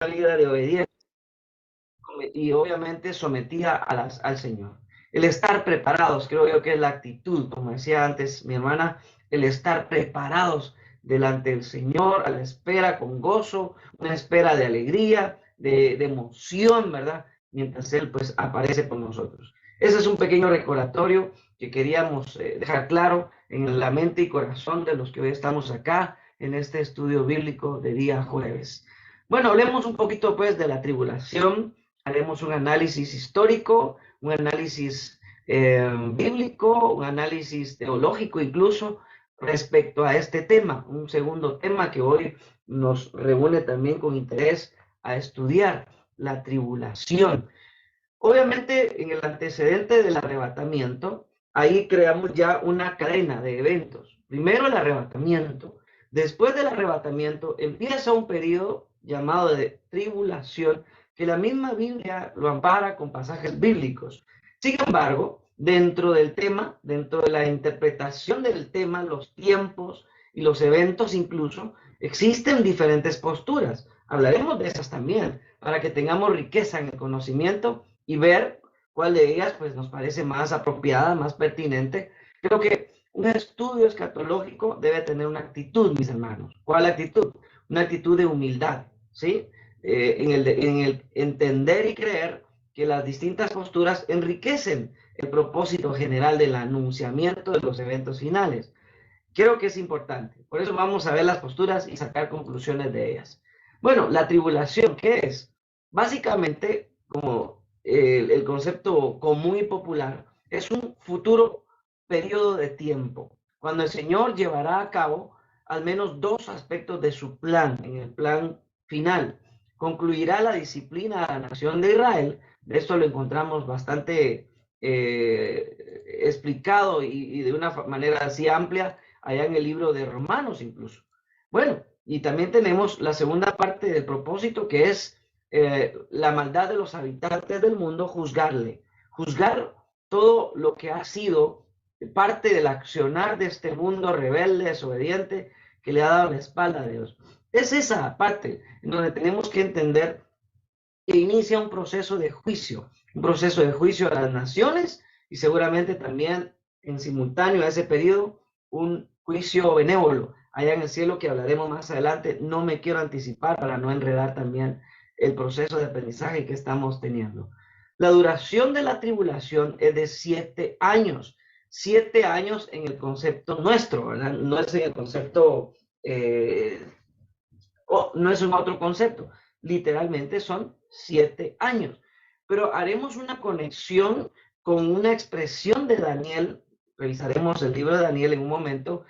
vida de obediencia y obviamente sometida al Señor. El estar preparados, creo yo que es la actitud, como decía antes mi hermana, el estar preparados delante del Señor, a la espera con gozo, una espera de alegría, de emoción, ¿verdad? Mientras Él pues aparece por nosotros. Ese es un pequeño recordatorio que queríamos dejar claro en la mente y corazón de los que hoy estamos acá en este estudio bíblico de día jueves. Bueno, hablemos un poquito pues de la tribulación, haremos un análisis histórico, un análisis bíblico, un análisis teológico incluso respecto a este tema, un segundo tema que hoy nos reúne también con interés a estudiar, la tribulación. Obviamente, en el antecedente del arrebatamiento, ahí creamos ya una cadena de eventos. Primero el arrebatamiento. Después del arrebatamiento empieza un periodo llamado de tribulación, que la misma Biblia lo ampara con pasajes bíblicos. Sin embargo, dentro del tema, dentro de la interpretación del tema, los tiempos y los eventos incluso, existen diferentes posturas. Hablaremos de esas también, para que tengamos riqueza en el conocimiento y ver cuál de ellas pues, nos parece más apropiada, más pertinente. Creo que un estudio escatológico debe tener una actitud, mis hermanos. ¿Cuál actitud? Una actitud de humildad, ¿sí? En el entender y creer que las distintas posturas enriquecen el propósito general del anunciamiento de los eventos finales. Creo que es importante. Por eso vamos a ver las posturas y sacar conclusiones de ellas. Bueno, la tribulación, ¿qué es? Básicamente, como el concepto común y popular, es un futuro periodo de tiempo, cuando el Señor llevará a cabo al menos dos aspectos de su plan, en el plan final. Concluirá la disciplina de la nación de Israel, de esto lo encontramos bastante explicado y de una manera así amplia allá en el libro de Romanos incluso. Bueno, y también tenemos la segunda parte del propósito que es la maldad de los habitantes del mundo, juzgar todo lo que ha sido parte del accionar de este mundo rebelde, desobediente, que le ha dado la espalda a Dios. Es esa parte en donde tenemos que entender que inicia un proceso de juicio a las naciones y seguramente también en simultáneo a ese periodo un juicio benévolo allá en el cielo que hablaremos más adelante. No me quiero anticipar para no enredar también el proceso de aprendizaje que estamos teniendo. La duración de la tribulación es de 7 años. 7 años en el concepto nuestro, ¿verdad? No es en el concepto, no es un otro concepto. Literalmente son 7 años. Pero haremos una conexión con una expresión de Daniel. Revisaremos el libro de Daniel en un momento.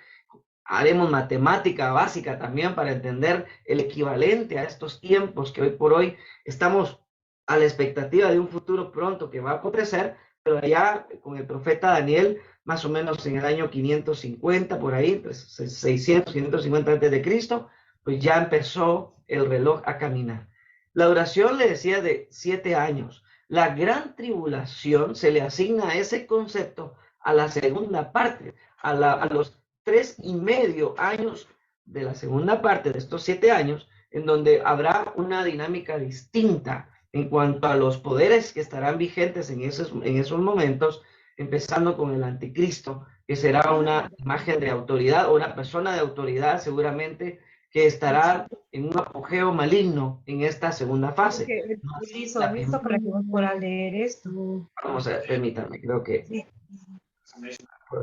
Haremos matemática básica también para entender el equivalente a estos tiempos que hoy por hoy estamos a la expectativa de un futuro pronto que va a acontecer, pero allá con el profeta Daniel, más o menos en el año 550, por ahí, pues 600, 550 antes de Cristo, pues ya empezó el reloj a caminar. La duración le decía de 7 años. La gran tribulación se le asigna a ese concepto a la segunda parte, a los 3,5 años de la segunda parte de estos 7 años, en donde habrá una dinámica distinta en cuanto a los poderes que estarán vigentes en esos momentos, empezando con el anticristo, que será una imagen de autoridad o una persona de autoridad seguramente que estará en un apogeo maligno en esta segunda fase. No así la Listo para que vos puedas leer esto. Vamos a ver, permítanme, creo que Sí.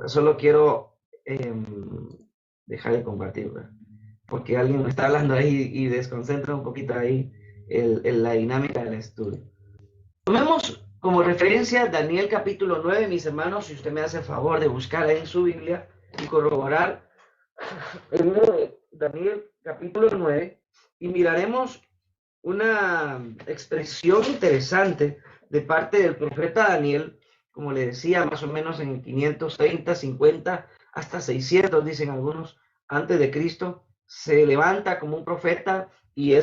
solo quiero dejar de compartir, ¿verdad? Porque alguien me está hablando ahí y desconcentra un poquito ahí la dinámica del estudio. Tomemos como referencia Daniel capítulo 9, mis hermanos, si usted me hace el favor de buscar ahí en su Biblia y corroborar el libro de Daniel capítulo 9 y miraremos una expresión interesante de parte del profeta Daniel, como le decía, más o menos en el 530, 50, hasta 600, dicen algunos, antes de Cristo, se levanta como un profeta y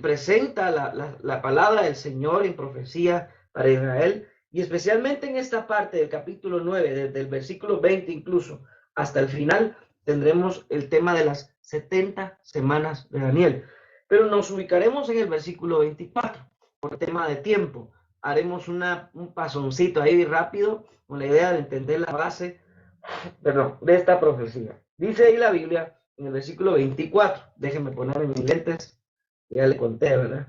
presenta la palabra del Señor en profecía para Israel, y especialmente en esta parte del capítulo 9, desde el versículo 20 incluso, hasta el final, tendremos el tema de las 70 semanas de Daniel. Pero nos ubicaremos en el versículo 24, por tema de tiempo. Haremos un pasoncito ahí rápido con la idea de entender la base, perdón, de esta profecía. Dice ahí la Biblia en el versículo 24, déjenme poner mis lentes, ya le conté, ¿verdad?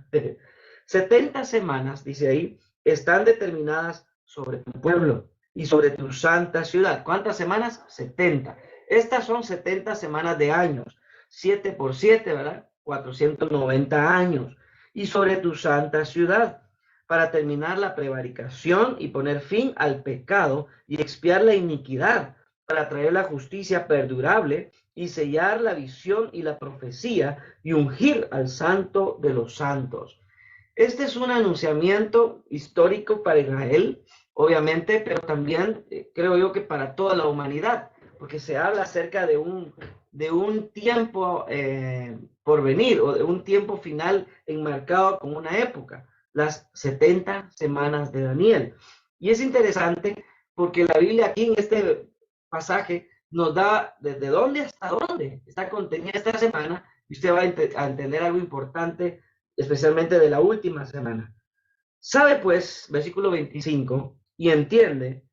70 semanas, dice ahí, están determinadas sobre tu pueblo y sobre tu santa ciudad. ¿Cuántas semanas? 70. Estas son 70 semanas de años. 7 por 7, ¿verdad? 490 años. Y sobre tu santa ciudad, para terminar la prevaricación y poner fin al pecado y expiar la iniquidad, para traer la justicia perdurable y sellar la visión y la profecía y ungir al santo de los santos. Este es un anunciamiento histórico para Israel, obviamente, pero también creo yo que para toda la humanidad, porque se habla acerca de un tiempo por venir o de un tiempo final enmarcado con una época, las 70 semanas de Daniel. Y es interesante porque la Biblia aquí en este pasaje nos da desde dónde hasta dónde está contenida esta semana y usted va a entender algo importante especialmente de la última semana. Sabe pues, versículo 25, y entiende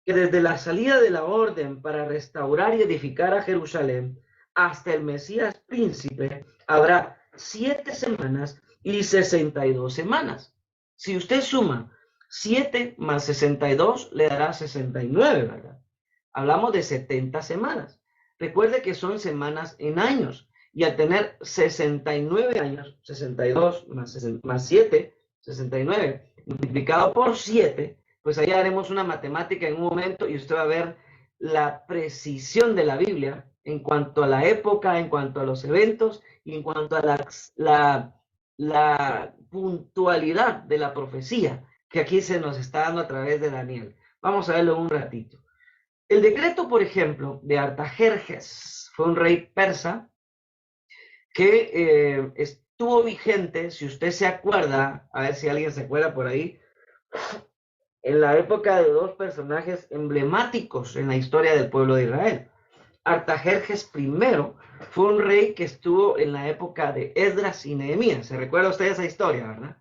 que desde la salida de la orden para restaurar y edificar a Jerusalén hasta el Mesías príncipe habrá 7 semanas y 62 semanas. Si usted suma 7 más 62 le dará 69, ¿verdad? Hablamos de 70 semanas. Recuerde que son semanas en años. Y al tener 69 años, 62 más 7, 69, multiplicado por 7, pues ahí haremos una matemática en un momento y usted va a ver la precisión de la Biblia en cuanto a la época, en cuanto a los eventos y en cuanto a la puntualidad de la profecía que aquí se nos está dando a través de Daniel. Vamos a verlo un ratito. El decreto, por ejemplo, de Artajerjes, fue un rey persa que estuvo vigente, si usted se acuerda, a ver si alguien se acuerda por ahí, en la época de dos personajes emblemáticos en la historia del pueblo de Israel. Artajerjes I fue un rey que estuvo en la época de Esdras y Nehemías. ¿Se recuerda usted esa historia, verdad?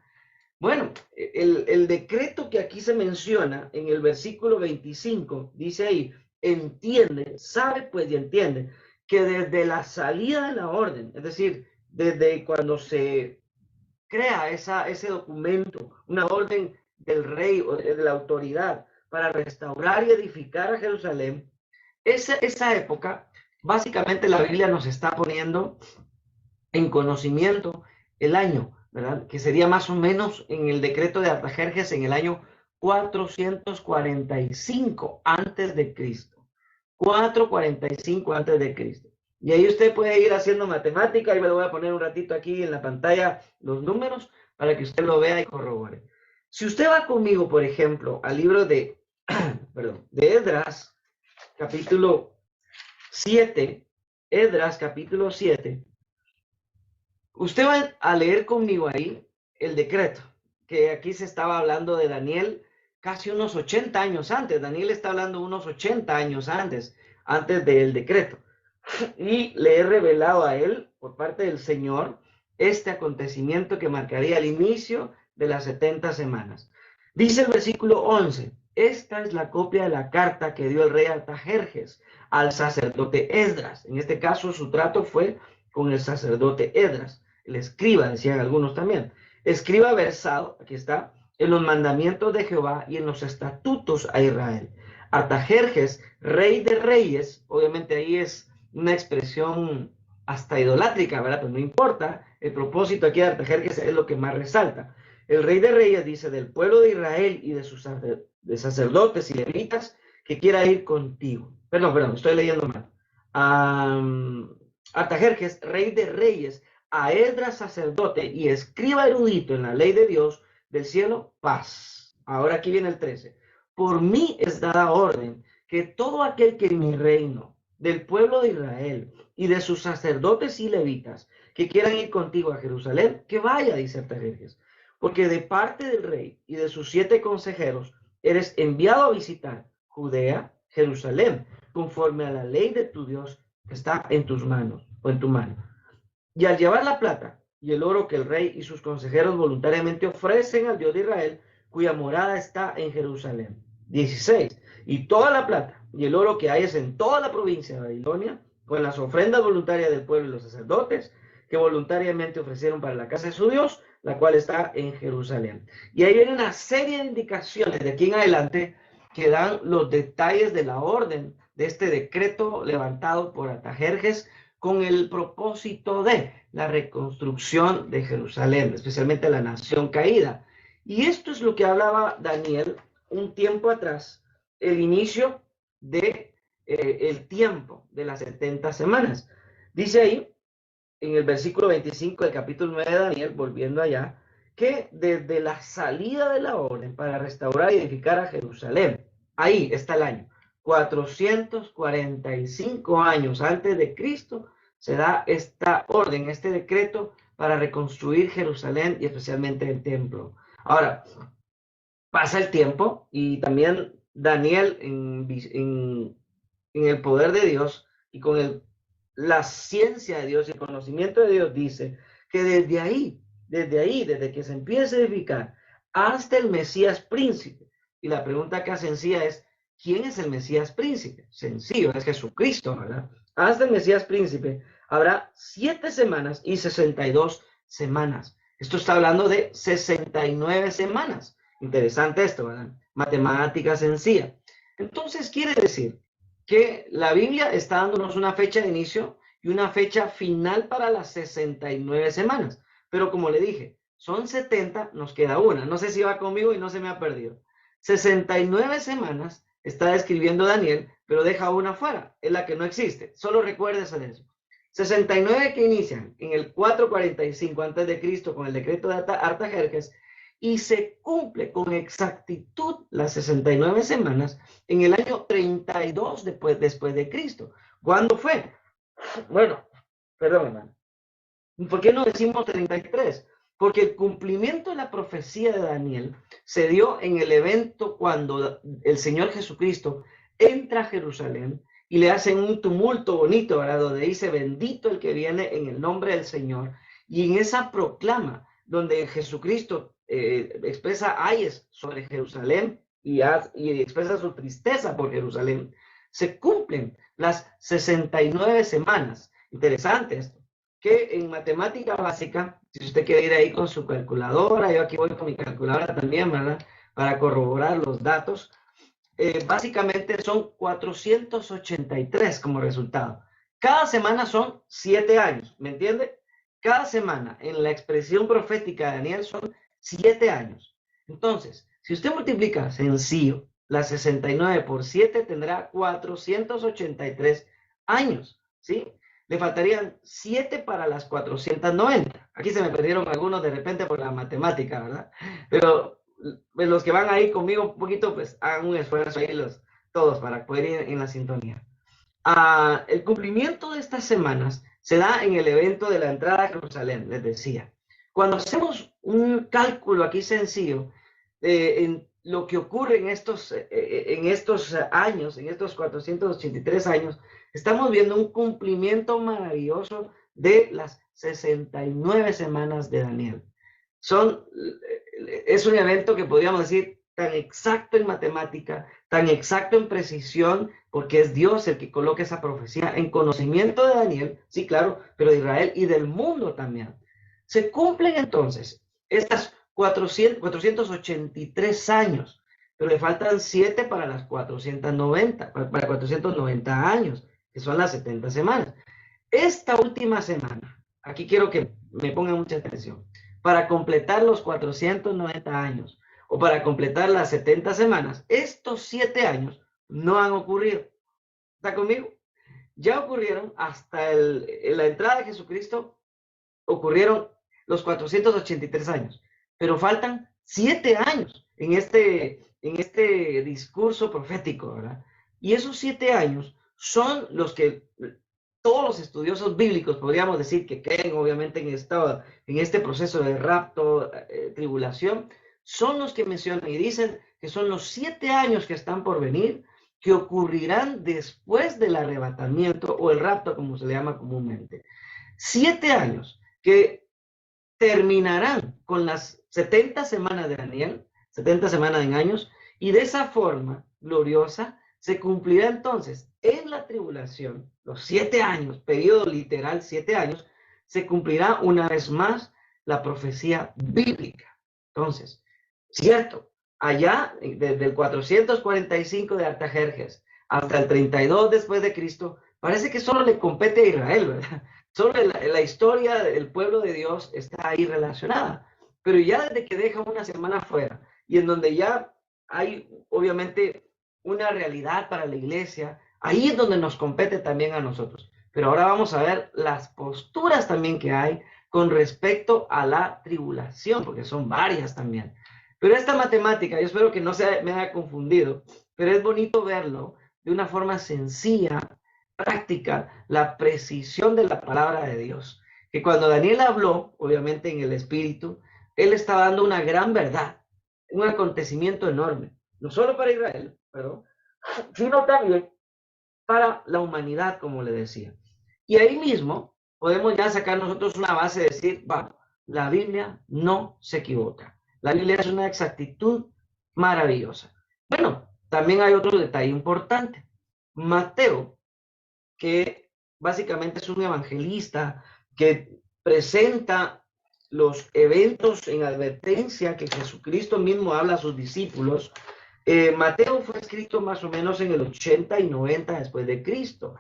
Bueno, el decreto que aquí se menciona en el versículo 25, dice ahí, entiende, sabe pues y entiende, que desde la salida de la orden, es decir, desde cuando se crea ese documento, una orden del rey o de la autoridad para restaurar y edificar a Jerusalén, esa época, básicamente la Biblia nos está poniendo en conocimiento el año, ¿verdad? Que sería más o menos en el decreto de Artajerjes en el año 445 antes de Cristo. 445 antes de Cristo. Y ahí usted puede ir haciendo matemática, y me lo voy a poner un ratito aquí en la pantalla los números para que usted lo vea y corrobore. Si usted va conmigo, por ejemplo, al libro de, perdón, de Esdras, capítulo 7, Esdras, capítulo 7, usted va a leer conmigo ahí el decreto, que aquí se estaba hablando de Daniel casi unos 80 años antes. Daniel está hablando unos 80 años antes del decreto. Y le he revelado a él, por parte del Señor, este acontecimiento que marcaría el inicio de las 70 semanas. Dice el versículo 11, esta es la copia de la carta que dio el rey Artajerjes al sacerdote Esdras. En este caso su trato fue con el sacerdote Esdras, el escriba, decían algunos también. Escriba versado, aquí está, en los mandamientos de Jehová y en los estatutos a Israel. Artajerjes, rey de reyes, obviamente ahí es una expresión hasta idolátrica, ¿verdad? Pues no importa, el propósito aquí de Artajerjes es lo que más resalta. El rey de reyes dice del pueblo de Israel y de sus sacerdotes y levitas que quiera ir contigo. Perdón, estoy leyendo mal. Artajerjes, rey de reyes, a Esdras sacerdote y escriba erudito en la ley de Dios del cielo, paz. Ahora aquí viene el 13. Por mí es dada orden que todo aquel que en mi reino, del pueblo de Israel y de sus sacerdotes y levitas, que quieran ir contigo a Jerusalén, que vaya, dice Artajerjes, porque de parte del rey y de sus 7 consejeros eres enviado a visitar Judea, Jerusalén, conforme a la ley de tu Dios que está en tus manos o en tu mano. Y al llevar la plata y el oro que el rey y sus consejeros voluntariamente ofrecen al Dios de Israel, cuya morada está en Jerusalén. 16. Y toda la plata y el oro que hay es en toda la provincia de Babilonia, con las ofrendas voluntarias del pueblo y los sacerdotes, que voluntariamente ofrecieron para la casa de su Dios, la cual está en Jerusalén. Y ahí viene una serie de indicaciones de aquí en adelante que dan los detalles de la orden de este decreto levantado por Artajerjes con el propósito de la reconstrucción de Jerusalén, especialmente la nación caída. Y esto es lo que hablaba Daniel un tiempo atrás, el inicio de el tiempo de las 70 semanas. Dice ahí, en el versículo 25 del capítulo 9 de Daniel, volviendo allá, que desde la salida de la orden para restaurar y edificar a Jerusalén, ahí está el año, 445 años antes de Cristo, se da esta orden, este decreto para reconstruir Jerusalén y especialmente el templo. Ahora, pasa el tiempo y también Daniel en el poder de Dios y con la ciencia de Dios y el conocimiento de Dios dice que desde que se empieza a edificar hasta el Mesías príncipe. Y la pregunta acá sencilla es, ¿quién es el Mesías príncipe? Sencillo, es Jesucristo, ¿verdad? Hasta el Mesías príncipe habrá 7 semanas y 62 semanas. Esto está hablando de 69 semanas. Interesante esto, ¿verdad? Matemática sencilla. Entonces quiere decir que la Biblia está dándonos una fecha de inicio y una fecha final para las 69 semanas. Pero como le dije, son 70, nos queda una. No sé si va conmigo y no se me ha perdido. 69 semanas está describiendo Daniel, pero deja una fuera, es la que no existe. Solo recuérdese de eso. 69 que inician en el 445 a.C. con el decreto de Artajerjes y se cumple con exactitud las 69 semanas en el año 32 después de Cristo. ¿Cuándo fue? Bueno, perdón, hermano. ¿Por qué no decimos 33? Porque el cumplimiento de la profecía de Daniel se dio en el evento cuando el Señor Jesucristo entra a Jerusalén y le hacen un tumulto bonito, ¿verdad? Donde dice, bendito el que viene en el nombre del Señor. Y en esa proclama, donde Jesucristo expresa ayes sobre Jerusalén y expresa su tristeza por Jerusalén, se cumplen las 69 semanas. Interesante esto, que en matemática básica, si usted quiere ir ahí con su calculadora, yo aquí voy con mi calculadora también, ¿verdad? Para corroborar los datos, básicamente son 483 como resultado. Cada semana son 7 años, ¿me entiende? Cada semana en la expresión profética de Daniel son 7 años. Entonces, si usted multiplica sencillo las 69 por 7, tendrá 483 años, ¿sí? Le faltarían 7 para las 490. Aquí se me perdieron algunos de repente por la matemática, ¿verdad? Pero pues, los que van ahí conmigo un poquito, pues hagan un esfuerzo ahí todos para poder ir en la sintonía. El cumplimiento de estas semanas se da en el evento de la entrada a Jerusalén, les decía. Cuando hacemos un cálculo aquí sencillo, en lo que ocurre en estos años, en estos 483 años, estamos viendo un cumplimiento maravilloso de las 69 semanas de Daniel. Es un evento que podríamos decir tan exacto en matemática, tan exacto en precisión, porque es Dios el que coloca esa profecía en conocimiento de Daniel, sí, claro, pero de Israel y del mundo también. Se cumplen entonces estas 483 años, pero le faltan 7 para las 490, para 490 años, que son las 70 semanas. Esta última semana, aquí quiero que me pongan mucha atención, para completar los 490 años o para completar las 70 semanas, estos 7 años no han ocurrido. ¿Está conmigo? Ya ocurrieron hasta la entrada de Jesucristo, ocurrieron los 483 años, pero faltan 7 años en este discurso profético, ¿verdad? Y esos 7 años son los que todos los estudiosos bíblicos podríamos decir que creen obviamente en este proceso de rapto, tribulación, son los que mencionan y dicen que son los 7 años que están por venir, que ocurrirán después del arrebatamiento o el rapto, como se le llama comúnmente. 7 años que terminarán con las 70 semanas de Daniel, 70 semanas en años, y de esa forma gloriosa se cumplirá entonces en la tribulación, los 7 años, periodo literal 7 años, se cumplirá una vez más la profecía bíblica. Entonces, cierto, allá desde el 445 de Artajerjes hasta el 32 después de Cristo, parece que solo le compete a Israel, ¿verdad? Solo la historia del pueblo de Dios está ahí relacionada. Pero ya desde que deja una semana fuera y en donde ya hay obviamente una realidad para la iglesia, ahí es donde nos compete también a nosotros. Pero ahora vamos a ver las posturas también que hay con respecto a la tribulación, porque son varias también. Pero esta matemática, yo espero que no se me haya confundido, pero es bonito verlo de una forma sencilla, práctica, la precisión de la palabra de Dios. Que cuando Daniel habló, obviamente en el Espíritu, él estaba dando una gran verdad, un acontecimiento enorme, no solo para Israel, perdón, sino también para la humanidad, como le decía. Y ahí mismo podemos ya sacar nosotros una base de decir, va, la Biblia no se equivoca. La Biblia es una exactitud maravillosa. Bueno, también hay otro detalle importante. Mateo, que básicamente es un evangelista que presenta los eventos en advertencia que Jesucristo mismo habla a sus discípulos. Mateo fue escrito más o menos en el 80 y 90 después de Cristo.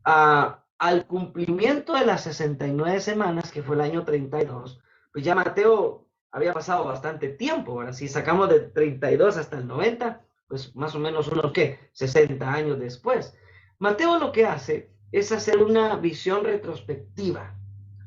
Al cumplimiento de las 69 semanas, que fue el año 32, pues ya Mateo había pasado bastante tiempo. Ahora, si sacamos de 32 hasta el 90, pues más o menos unos, ¿qué? 60 años después. Mateo lo que hace es hacer una visión retrospectiva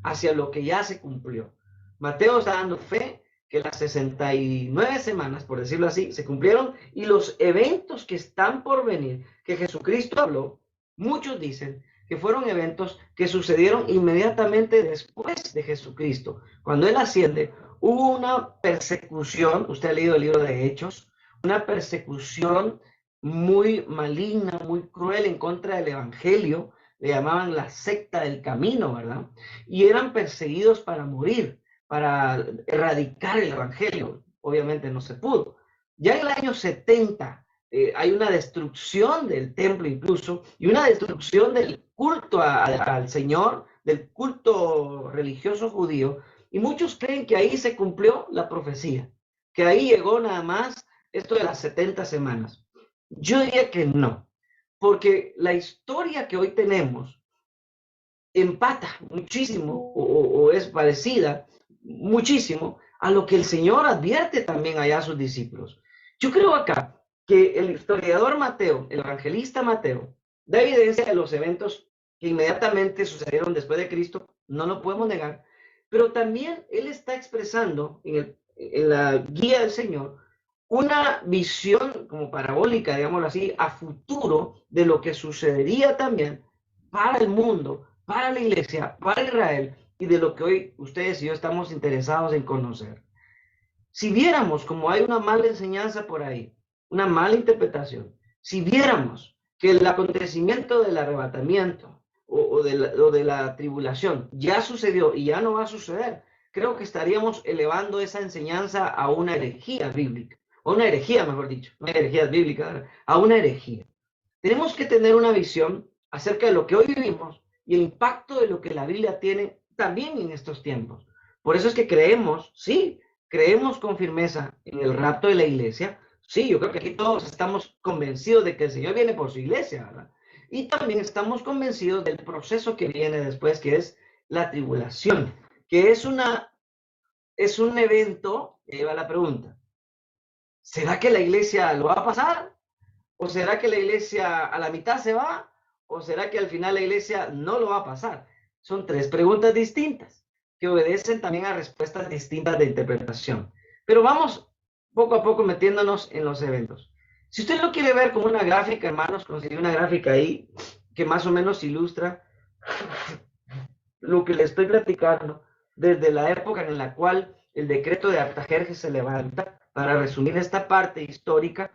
hacia lo que ya se cumplió. Mateo está dando fe que las 69 semanas, por decirlo así, se cumplieron y los eventos que están por venir, que Jesucristo habló, muchos dicen que fueron eventos que sucedieron inmediatamente después de Jesucristo. Cuando Él asciende, hubo una persecución, usted ha leído el libro de Hechos, una persecución muy maligna, muy cruel en contra del Evangelio, le llamaban la secta del camino, ¿verdad? Y eran perseguidos para morir, para erradicar el Evangelio. Obviamente no se pudo. Ya en el año 70 hay una destrucción del templo incluso, y una destrucción del culto al Señor, del culto religioso judío, y muchos creen que ahí se cumplió la profecía, que ahí llegó nada más esto de las 70 semanas. Yo diría que no, porque la historia que hoy tenemos empata muchísimo o es parecida muchísimo a lo que el Señor advierte también allá a sus discípulos. Yo creo acá que el historiador Mateo, el evangelista Mateo, da evidencia de los eventos que inmediatamente sucedieron después de Cristo, no lo podemos negar, pero también él está expresando en la guía del Señor una visión como parabólica, digámoslo así, a futuro de lo que sucedería también para el mundo, para la iglesia, para Israel y de lo que hoy ustedes y yo estamos interesados en conocer. Si viéramos como hay una mala enseñanza por ahí, una mala interpretación, si viéramos que el acontecimiento del arrebatamiento o de la tribulación ya sucedió y ya no va a suceder, creo que estaríamos elevando esa enseñanza a una herejía bíblica, o una herejía, mejor dicho, no herejías bíblicas, a una herejía. Tenemos que tener una visión acerca de lo que hoy vivimos y el impacto de lo que la Biblia tiene también en estos tiempos. Por eso es que creemos, sí, creemos con firmeza en el rapto de la iglesia. Sí, yo creo que aquí todos estamos convencidos de que el Señor viene por su iglesia, ¿verdad? Y también estamos convencidos del proceso que viene después, que es la tribulación, que es un evento, y ahí va la pregunta, ¿será que la iglesia lo va a pasar? ¿O será que la iglesia a la mitad se va? ¿O será que al final la iglesia no lo va a pasar? Son tres preguntas distintas que obedecen también a respuestas distintas de interpretación. Pero vamos poco a poco metiéndonos en los eventos. Si usted lo quiere ver como una gráfica, hermanos, conseguí una gráfica ahí que más o menos ilustra lo que le estoy platicando desde la época en la cual el decreto de Artajerjes se levanta. Para resumir esta parte histórica,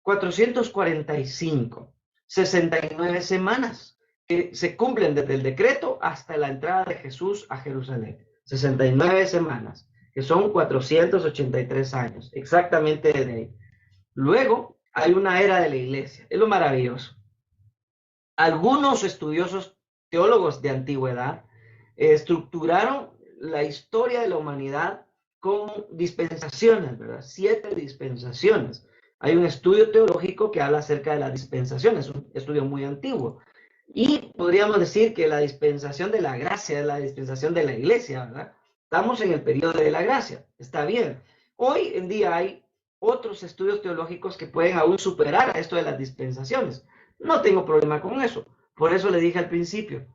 445, 69 semanas que se cumplen desde el decreto hasta la entrada de Jesús a Jerusalén. 69 semanas, que son 483 años, exactamente desde ahí. Luego hay una era de la iglesia, es lo maravilloso. Algunos estudiosos teólogos de antigüedad estructuraron la historia de la humanidad con dispensaciones, ¿verdad? 7 dispensaciones. Hay un estudio teológico que habla acerca de las dispensaciones, un estudio muy antiguo. Y podríamos decir que la dispensación de la gracia es la dispensación de la iglesia, ¿verdad? Estamos en el periodo de la gracia, está bien. Hoy en día hay otros estudios teológicos que pueden aún superar a esto de las dispensaciones. No tengo problema con eso. Por eso le dije al principio,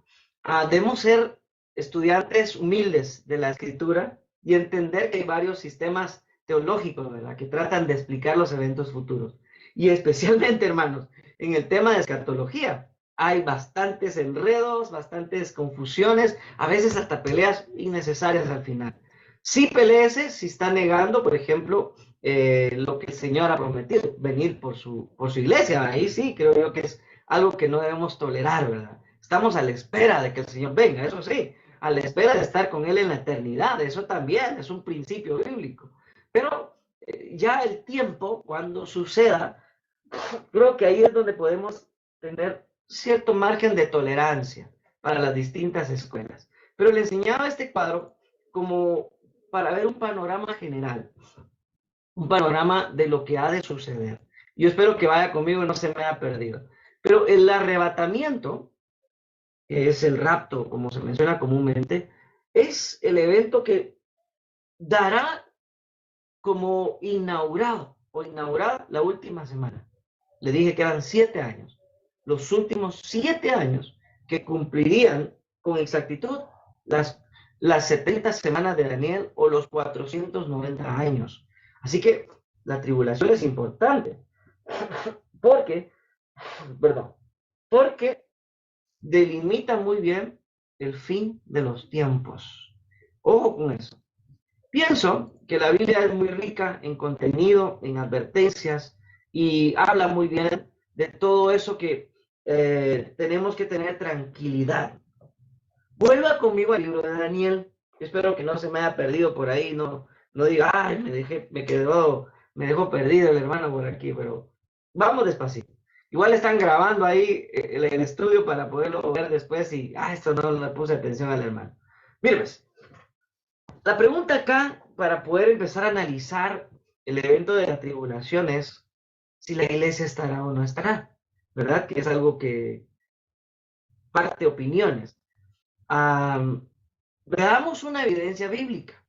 debemos ser estudiantes humildes de la escritura y entender que hay varios sistemas teológicos, ¿verdad?, que tratan de explicar los eventos futuros. Y especialmente, hermanos, en el tema de escatología, hay bastantes enredos, bastantes confusiones, a veces hasta peleas innecesarias al final. Sí peleese si está negando, por ejemplo, lo que el Señor ha prometido, venir por su iglesia. Ahí sí creo yo que es algo que no debemos tolerar, ¿verdad? Estamos a la espera de que el Señor venga, eso sí, a la espera de estar con Él en la eternidad, eso también es un principio bíblico. Pero ya el tiempo, cuando suceda, creo que ahí es donde podemos tener cierto margen de tolerancia para las distintas escuelas. Pero le enseñaba este cuadro como para ver un panorama general, un panorama de lo que ha de suceder. Yo espero que vaya conmigo y no se me haya perdido. Pero el arrebatamiento, que es el rapto, como se menciona comúnmente, es el evento que dará como inaugurado o inaugurada la última semana. Le dije que eran 7 años. Los últimos 7 años que cumplirían con exactitud las 70 semanas de Daniel o los 490 años. Así que la tribulación es importante. Porque, perdón, porque delimita muy bien el fin de los tiempos. Ojo con eso. Pienso que la Biblia es muy rica en contenido, en advertencias, y habla muy bien de todo eso que tenemos que tener tranquilidad. Vuelva conmigo al libro de Daniel. Espero que no se me haya perdido por ahí, no diga, ay, me dejó perdido el hermano por aquí, pero vamos despacito. Igual están grabando ahí el estudio para poderlo ver después y, esto no le puse atención al hermano. Mire, pues, la pregunta acá, para poder empezar a analizar el evento de la tribulación, es si la iglesia estará o no estará, ¿verdad? Que es algo que parte opiniones. Veamos una evidencia bíblica,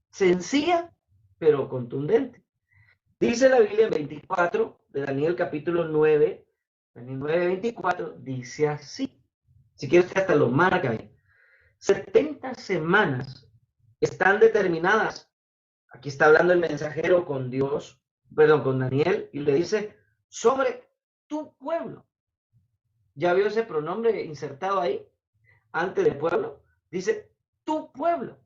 sencilla, pero contundente. Dice la Biblia en 24, de Daniel capítulo 9, Daniel 9, 24, dice así. Si quieres que hasta lo marca ahí. 70 semanas están determinadas. Aquí está hablando el mensajero con Dios, perdón, con Daniel, y le dice, sobre tu pueblo. ¿Ya vio ese pronombre insertado ahí? Antes de pueblo. Dice, tu pueblo.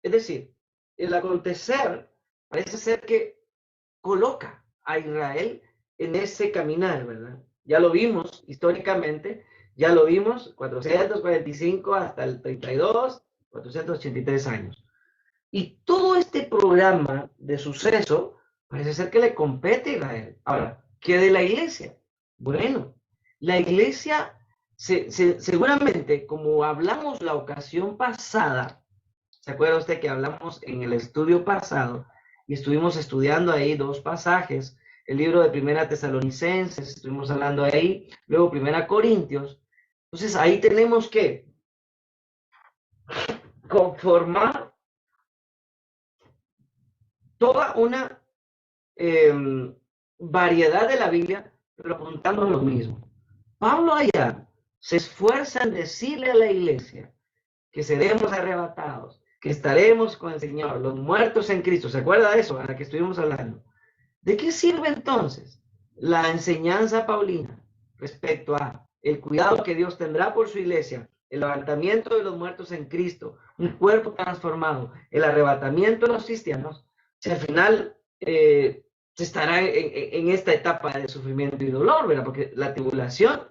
Es decir, el acontecer parece ser que coloca a Israel en ese caminar, ¿verdad? Ya lo vimos históricamente, ya lo vimos, 445 hasta el 32, 483 años. Y todo este programa de suceso parece ser que le compete a Israel. Ahora, ¿qué de la iglesia? Bueno, la iglesia, seguramente, como hablamos la ocasión pasada, ¿se acuerda usted que hablamos en el estudio pasado y estuvimos estudiando ahí 2 pasajes? El libro de Primera Tesalonicenses, estuvimos hablando ahí, luego Primera Corintios. Entonces ahí tenemos que conformar toda una variedad de la Biblia, pero apuntando a lo mismo. Pablo allá se esfuerza en decirle a la iglesia que seremos arrebatados, que estaremos con el Señor, los muertos en Cristo. ¿Se acuerda de eso, a la que estuvimos hablando? ¿De qué sirve entonces la enseñanza paulina respecto a el cuidado que Dios tendrá por su iglesia, el levantamiento de los muertos en Cristo, un cuerpo transformado, el arrebatamiento de los cristianos, si al final se estará en esta etapa de sufrimiento y dolor, ¿verdad? Porque la tribulación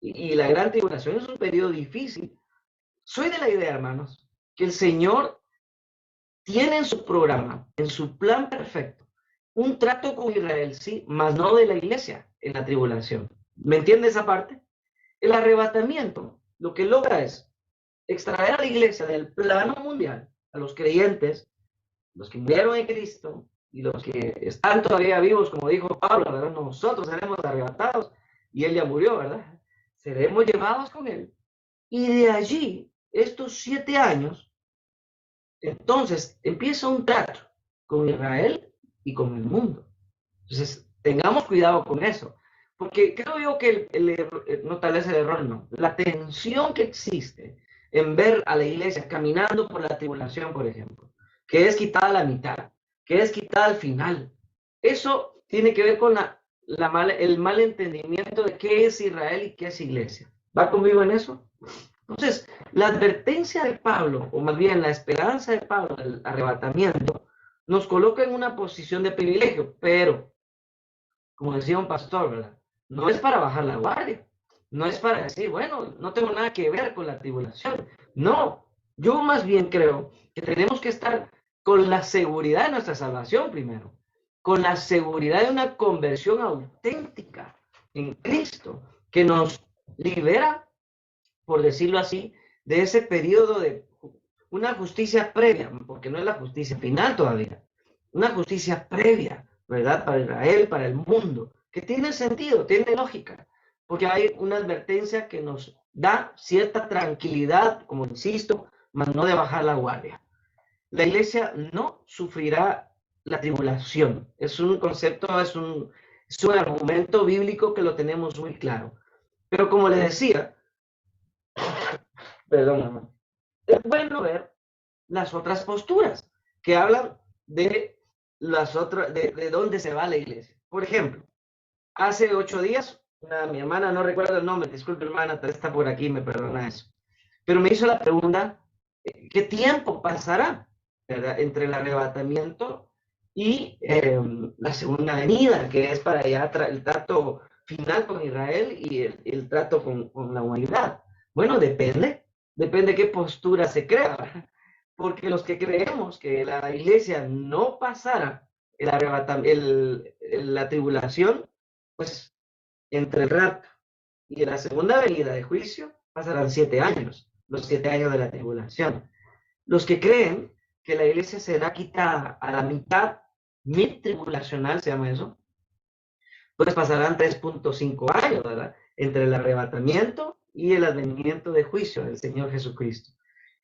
y la gran tribulación es un periodo difícil. Soy de la idea, hermanos, que el Señor tiene en su programa, en su plan perfecto, un trato con Israel, sí, mas no de la iglesia en la tribulación. ¿Me entiende esa parte? El arrebatamiento lo que logra es extraer a la iglesia del plano mundial, a los creyentes, los que murieron en Cristo y los que están todavía vivos, como dijo Pablo, ¿verdad? Nosotros seremos arrebatados y él ya murió, ¿verdad? Seremos llevados con él. Y de allí, estos 7 años, entonces empieza un trato con Israel y con el mundo. Entonces, tengamos cuidado con eso, porque creo yo que no tal vez el error, no, la tensión que existe en ver a la iglesia caminando por la tribulación, por ejemplo, que es quitada a la mitad, que es quitada al final, eso tiene que ver con el mal entendimiento de qué es Israel y qué es iglesia. ¿Va conmigo en eso? Entonces, la advertencia de Pablo, o más bien la esperanza de Pablo del arrebatamiento, nos coloca en una posición de privilegio, pero, como decía un pastor, ¿verdad? No es para bajar la guardia, no es para decir, bueno, no tengo nada que ver con la tribulación. No, yo más bien creo que tenemos que estar con la seguridad de nuestra salvación primero, con la seguridad de una conversión auténtica en Cristo, que nos libera, por decirlo así, de ese periodo de una justicia previa, porque no es la justicia final todavía, una justicia previa, ¿verdad? Para Israel, para el mundo, que tiene sentido, tiene lógica, porque hay una advertencia que nos da cierta tranquilidad, como insisto, mas no de bajar la guardia. La iglesia no sufrirá la tribulación. Es un concepto, es un argumento bíblico que lo tenemos muy claro. Pero como le decía, perdón, mamá, es bueno ver las otras posturas que hablan de las otras, de dónde se va la iglesia. Por ejemplo, hace 8 días, mi hermana, no recuerdo el nombre, disculpe hermana, está por aquí, me perdona eso, pero me hizo la pregunta, ¿qué tiempo pasará, ¿verdad? Entre el arrebatamiento y la segunda venida, que es para ya el trato final con Israel y el trato con la humanidad? Bueno, depende qué postura se crea, ¿verdad? Porque los que creemos que la iglesia no pasara la tribulación, pues entre el rapto y la segunda venida de juicio pasarán 7 años, los 7 años de la tribulación. Los que creen que la iglesia será quitada a la mitad, mid tribulacional se llama eso, pues pasarán 3.5 años, ¿verdad? Entre el arrebatamiento y el advenimiento de juicio del Señor Jesucristo.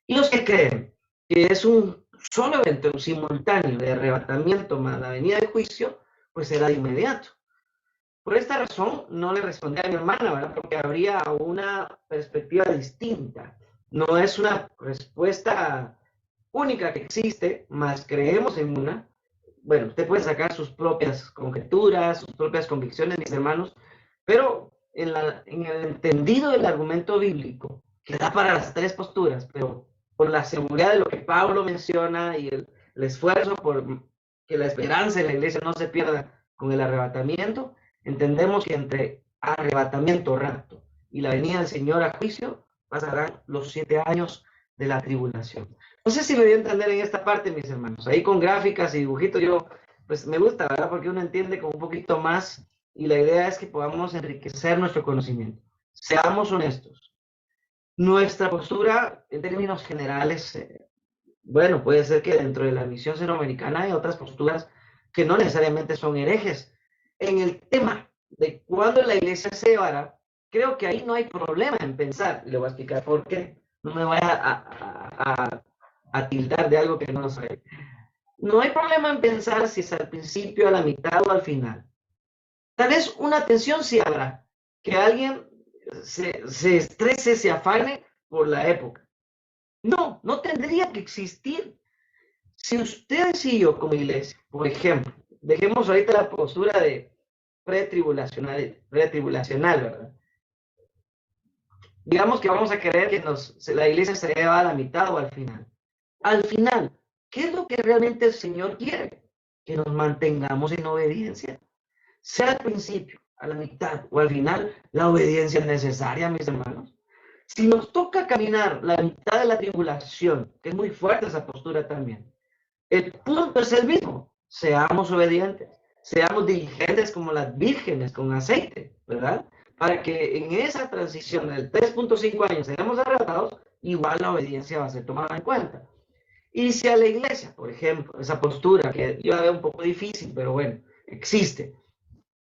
Y los que creen que es un solo evento simultáneo de arrebatamiento más la venida de juicio, pues será de inmediato. Por esta razón no le respondí a mi hermana, ¿verdad? Porque habría una perspectiva distinta. No es una respuesta única que existe, más creemos en una. Bueno, usted puede sacar sus propias conjeturas, sus propias convicciones, mis hermanos, pero en el entendido del argumento bíblico, que da para las 3 posturas, pero por la seguridad de lo que Pablo menciona y el esfuerzo por que la esperanza de la iglesia no se pierda con el arrebatamiento, entendemos que entre arrebatamiento, rapto y la venida del Señor a juicio pasarán los 7 años de la tribulación. No sé si me voy a entender en esta parte, mis hermanos. Ahí con gráficas y dibujitos yo, pues me gusta, ¿verdad? Porque uno entiende con un poquito más y la idea es que podamos enriquecer nuestro conocimiento. Seamos honestos. Nuestra postura, en términos generales, bueno, puede ser que dentro de la misión centroamericana hay otras posturas que no necesariamente son herejes. En el tema de cuándo la iglesia se llevará, creo que ahí no hay problema en pensar, y le voy a explicar por qué. No me vaya a tildar de algo que no soy. No hay problema en pensar si es al principio, a la mitad o al final. Tal vez una tensión sí habrá, que alguien se estrese, se afane por la época. No, no tendría que existir. Si ustedes y yo como iglesia, por ejemplo, dejemos ahorita la postura de pretribulacional, ¿verdad? Digamos que vamos a querer que la iglesia se lleve a la mitad o al final. Al final, ¿qué es lo que realmente el Señor quiere? Que nos mantengamos en obediencia. Sea al principio, a la mitad o al final, la obediencia es necesaria, mis hermanos. Si nos toca caminar la mitad de la tribulación, que es muy fuerte esa postura también, El punto es el mismo. Seamos obedientes, seamos diligentes como las vírgenes con aceite, ¿verdad? Para que en esa transición del 3.5 años seamos arrebatados, igual la obediencia va a ser tomada en cuenta. Y si a la iglesia, por ejemplo, esa postura que yo la veo un poco difícil, pero bueno, existe,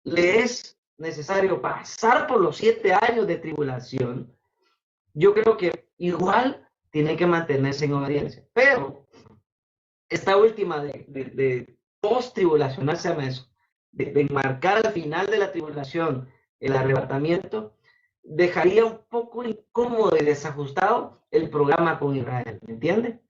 le es necesario pasar por los 7 años de tribulación, yo creo que igual tiene que mantenerse en obediencia. Pero esta última de post-tribulacional, se llama eso, de enmarcar al final de la tribulación el arrebatamiento, dejaría un poco incómodo y desajustado el programa con Israel, ¿me entiende?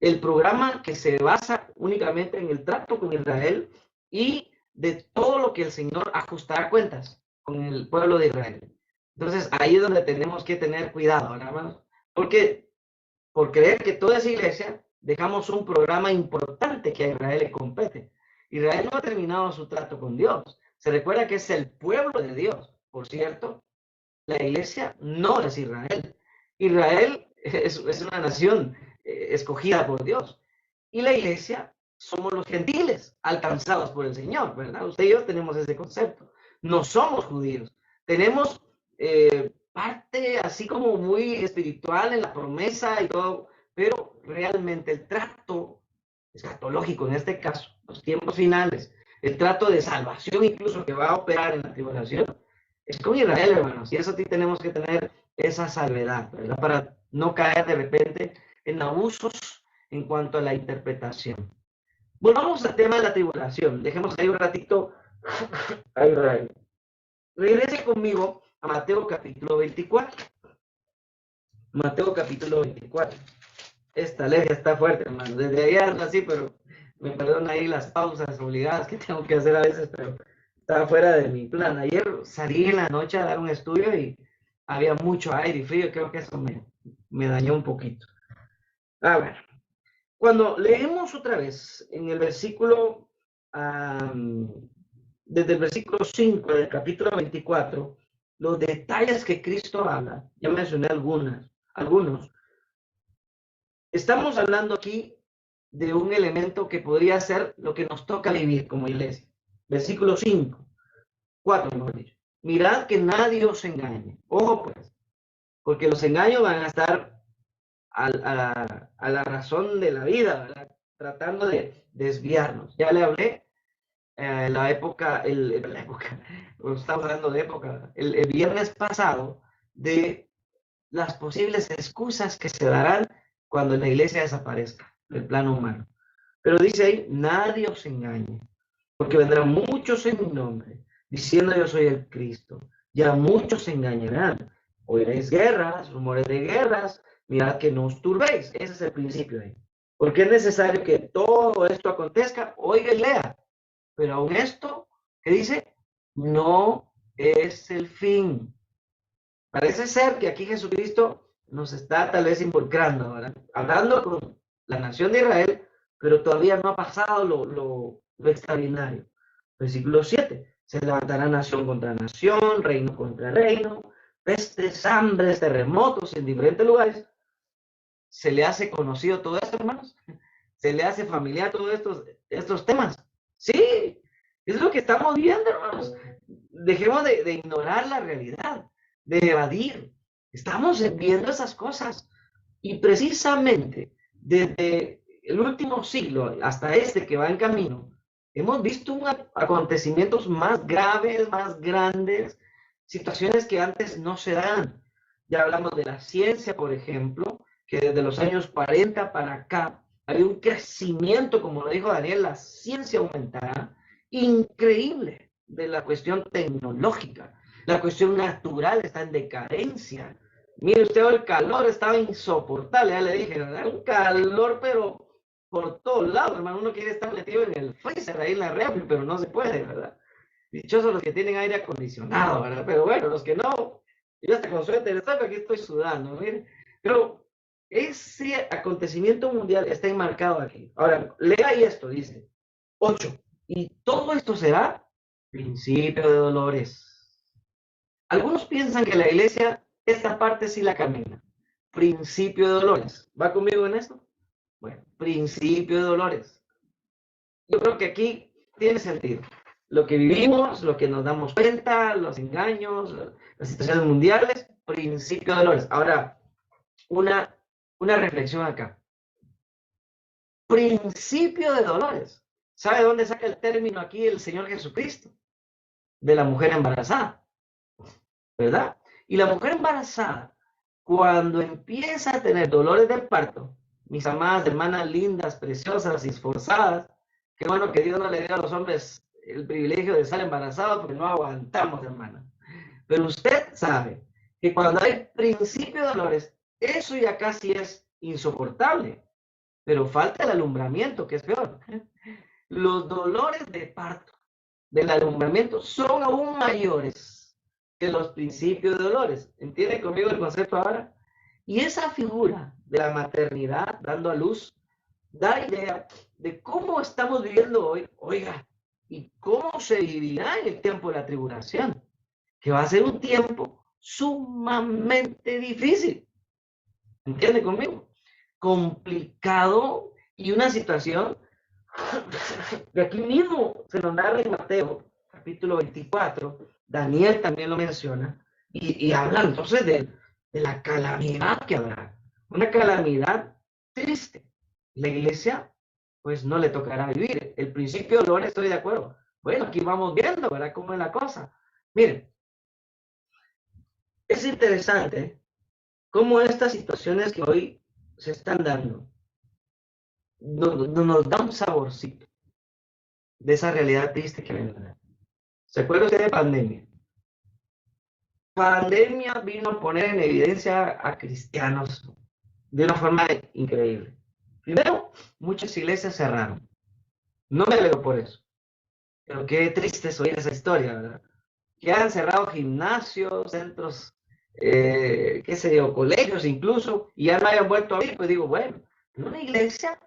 El programa que se basa únicamente en el trato con Israel y de todo lo que el Señor ajustará cuentas con el pueblo de Israel. Entonces, ahí es donde tenemos que tener cuidado, hermanos, porque por creer que toda esa iglesia dejamos un programa importante que a Israel le compete. Israel no ha terminado su trato con Dios. Se recuerda que es el pueblo de Dios. Por cierto, la iglesia no es Israel. Israel es una nación escogida por Dios. Y la iglesia somos los gentiles alcanzados por el Señor, ¿verdad? Usted y yo tenemos ese concepto. No somos judíos. Tenemos parte así como muy espiritual en la promesa y todo, pero realmente el trato escatológico en este caso, los tiempos finales, el trato de salvación incluso que va a operar en la tribulación, es con Israel, hermanos, y eso sí tenemos que tener esa salvedad, ¿verdad? Para no caer de repente en abusos en cuanto a la interpretación. Volvamos al tema de la tribulación. Dejemos ahí un ratito a Israel. Regrese conmigo a Mateo capítulo 24. Mateo capítulo 24. Esta alergia está fuerte, hermano. Desde ayer ando así, pero me perdonan ahí las pausas obligadas que tengo que hacer a veces, pero estaba fuera de mi plan. Ayer salí en la noche a dar un estudio y había mucho aire y frío. Creo que eso me dañó un poquito. A ver, cuando leemos otra vez en el versículo, desde el versículo 5 del capítulo 24, los detalles que Cristo habla, ya mencioné algunos. Estamos hablando aquí de un elemento que podría ser lo que nos toca vivir como iglesia. Versículo 5, 4, mejor dicho. Mirad que nadie os engañe. Ojo pues, porque los engaños van a estar a la razón de la vida, ¿verdad? Tratando de desviarnos. Ya le hablé la época, estamos hablando de época, el viernes pasado, de las posibles excusas que se darán cuando la iglesia desaparezca del plano humano. Pero dice ahí, nadie os engañe, porque vendrán muchos en mi nombre, diciendo yo soy el Cristo. Ya muchos se engañarán. Oiréis guerras, rumores de guerras, mirad que no os turbéis. Ese es el principio ahí. Porque es necesario que todo esto acontezca, oiga y lea. Pero aún esto, ¿qué dice? No es el fin. Parece ser que aquí Jesucristo nos está tal vez involucrando, ¿verdad? Hablando con la nación de Israel, pero todavía no ha pasado lo extraordinario. Versículo 7. Se levantará nación contra nación, reino contra reino, pestes, hambres, terremotos en diferentes lugares. ¿Se le hace conocido todo esto, hermanos? ¿Se le hace familiar todos estos temas? Sí, es lo que estamos viendo, hermanos. Dejemos de ignorar la realidad, de evadir. Estamos viendo esas cosas. Y precisamente desde el último siglo hasta este que va en camino, hemos visto acontecimientos más graves, más grandes, situaciones que antes no se dan. Ya hablamos de la ciencia, por ejemplo, que desde los años 40 para acá hay un crecimiento, como lo dijo Daniel, la ciencia aumentará, increíble de la cuestión tecnológica. La cuestión natural está en decadencia. Mire usted, el calor estaba insoportable, ya le dije, ¿verdad? Un calor, pero por todos lados, hermano. Uno quiere estar metido en el freezer, ahí en la refri, pero no se puede, ¿verdad? Dichosos los que tienen aire acondicionado, ¿verdad? Pero bueno, los que no, yo hasta con suerte de estar aquí estoy sudando, mire. Pero ese acontecimiento mundial está enmarcado aquí. Ahora, lea ahí esto, dice 8. Y todo esto será principio de dolores. Algunos piensan que la iglesia, esta parte sí la camina. Principio de dolores. ¿Va conmigo en esto? Bueno, principio de dolores. yo creo que aquí tiene sentido. Lo que vivimos, lo que nos damos cuenta, los engaños, las situaciones mundiales, principio de dolores. Ahora, una reflexión acá. Principio de dolores. ¿Sabe dónde saca el término aquí el Señor Jesucristo? De la mujer embarazada, ¿verdad? Y la mujer embarazada, cuando empieza a tener dolores del parto, mis amadas hermanas lindas, preciosas y esforzadas, qué bueno que Dios no le dio a los hombres el privilegio de estar embarazados porque no aguantamos, hermana. Pero usted sabe que cuando hay principio de dolores, eso ya casi es insoportable, pero falta el alumbramiento, que es peor. Los dolores de parto del alumbramiento son aún mayores que los principios de dolores. ¿Entiende conmigo el concepto ahora? Y esa figura de la maternidad dando a luz da idea de cómo estamos viviendo hoy, oiga, y cómo se vivirá en el tiempo de la tribulación, que va a ser un tiempo sumamente difícil. ¿Entiende conmigo? Complicado y una situación de aquí mismo se nos narra en Mateo, capítulo 24, Daniel también lo menciona, y habla entonces de la calamidad que habrá, una calamidad triste. La iglesia, pues no le tocará vivir. El principio de dolor, estoy de acuerdo. Bueno, aquí vamos viendo, ¿verdad? Cómo es la cosa. Miren, es interesante cómo estas situaciones que hoy se están dando nos da un saborcito de esa realidad triste que vendrá. ¿Se acuerda usted de pandemia? Pandemia vino a poner en evidencia a cristianos de una forma increíble. Primero, muchas iglesias cerraron. No me alegro por eso. Pero qué triste es oír esa historia, ¿verdad? Que han cerrado gimnasios, centros, qué sé yo, colegios incluso, y ya no hayan vuelto a abrir. Pues digo, bueno, una iglesia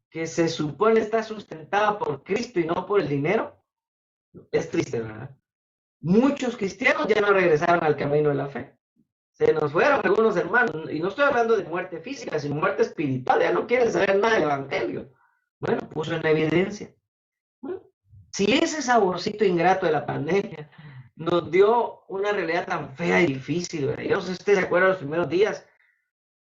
que se supone está sustentada por Cristo y no por el dinero, es triste, ¿verdad? Muchos cristianos ya no regresaron al camino de la fe. Se nos fueron algunos hermanos, y no estoy hablando de muerte física, sino muerte espiritual, ya no quieren saber nada del evangelio. Bueno, puso en evidencia. Bueno, si ese saborcito ingrato de la pandemia nos dio una realidad tan fea y difícil, ¿verdad? Yo no sé si usted se acuerda los primeros días,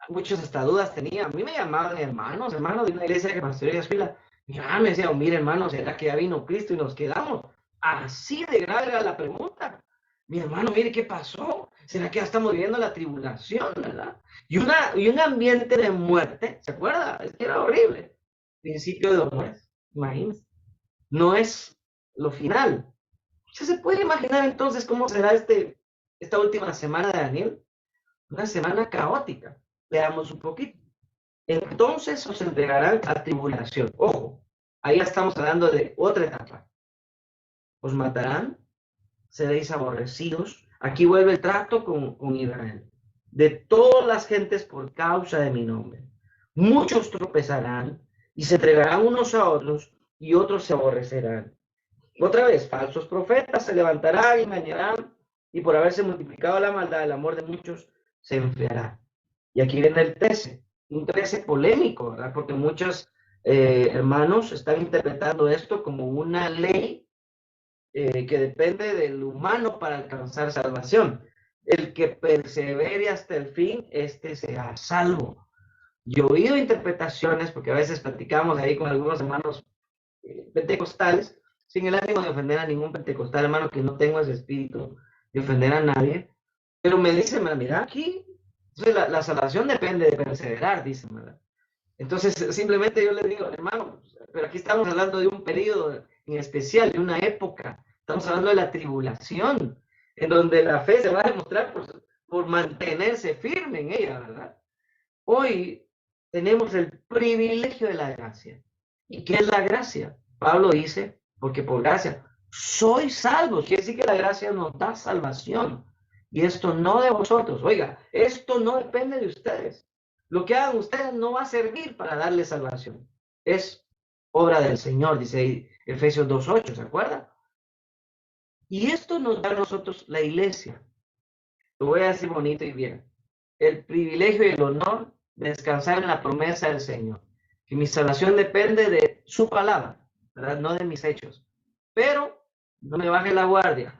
muchos hasta dudas tenía. A mí me llamaban hermanos de una iglesia que pastoreaba Fila. Mi mamá me decía, oh, mire hermano, ¿será que ya vino Cristo y nos quedamos? Así de grave era la pregunta. Mi hermano, mire qué pasó. ¿Será que ya estamos viviendo la tribulación, verdad? Y un ambiente de muerte, ¿se acuerda? Es que era horrible. Principio de dolores, imagínense. No es lo final. ¿Usted se puede imaginar entonces cómo será esta última semana de Daniel? Una semana caótica. Veamos un poquito. Entonces os entregarán a tribulación. Ojo, ahí estamos hablando de otra etapa. Os matarán, seréis aborrecidos. Aquí vuelve el trato con Israel. De todas las gentes por causa de mi nombre. Muchos tropezarán y se entregarán unos a otros y otros se aborrecerán. Otra vez, falsos profetas se levantarán y engañarán y por haberse multiplicado la maldad, el amor de muchos se enfriará. Y aquí viene el 13, un 13 polémico, ¿verdad? Porque muchos hermanos están interpretando esto como una ley que depende del humano para alcanzar salvación. El que persevere hasta el fin, este será salvo. Yo he oído interpretaciones, porque a veces platicamos ahí con algunos hermanos pentecostales, sin el ánimo de ofender a ningún pentecostal, hermano, que no tengo ese espíritu de ofender a nadie, pero me dicen, mira, aquí entonces, la salvación depende de perseverar, dicen, ¿verdad? Entonces, simplemente yo les digo, hermano, pero aquí estamos hablando de un periodo en especial, de una época. Estamos hablando de la tribulación, en donde la fe se va a demostrar por mantenerse firme en ella, ¿verdad? Hoy tenemos el privilegio de la gracia. ¿Y qué es la gracia? Pablo dice, porque por gracia sois salvos. Quiere decir que la gracia nos da salvación. Y esto no de vosotros. Oiga, esto no depende de ustedes. Lo que hagan ustedes no va a servir para darle salvación. Es obra del Señor, dice Efesios 2:8, ¿se acuerda? Y esto nos da a nosotros la iglesia. Lo voy a decir bonito y bien. El privilegio y el honor de descansar en la promesa del Señor. Que mi salvación depende de su palabra. ¿verdad? No de mis hechos. Pero no me baje la guardia,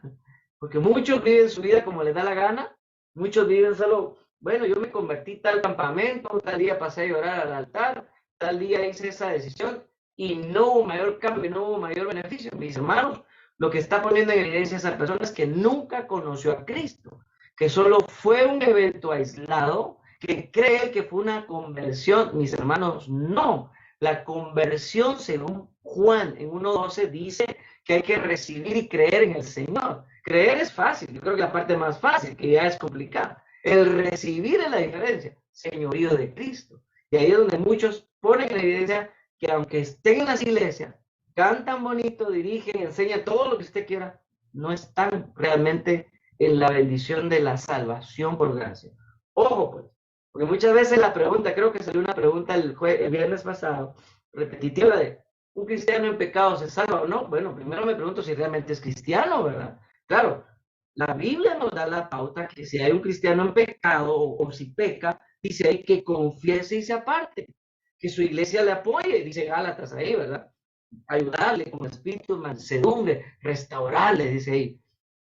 porque muchos viven su vida como les da la gana, muchos viven solo, bueno, yo me convertí tal campamento, tal día pasé a llorar al altar, tal día hice esa decisión y no hubo mayor cambio, no hubo mayor beneficio. Mis hermanos, lo que está poniendo en evidencia esa persona es que nunca conoció a Cristo, que solo fue un evento aislado, que cree que fue una conversión. Mis hermanos, no. La conversión, según Juan en 1:12, dice que hay que recibir y creer en el Señor. Creer es fácil, yo creo que la parte más fácil, que ya es complicada. El recibir es la diferencia, señorío de Cristo. Y ahí es donde muchos ponen en evidencia que aunque estén en las iglesias, cantan bonito, dirigen, enseñan todo lo que usted quiera, no están realmente en la bendición de la salvación por gracia. Ojo, pues, porque muchas veces la pregunta, creo que salió una pregunta el viernes pasado, repetitiva de, ¿un cristiano en pecado se salva o no? Bueno, primero me pregunto si realmente es cristiano, ¿verdad? Claro, la Biblia nos da la pauta que si hay un cristiano en pecado o si peca, dice ahí que confiese y se aparte, que su iglesia le apoye, dice Gálatas ahí, ¿verdad? Ayudarle con espíritu mansedumbre, restaurarle, dice ahí.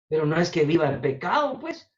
Pero no es que viva en pecado, pues.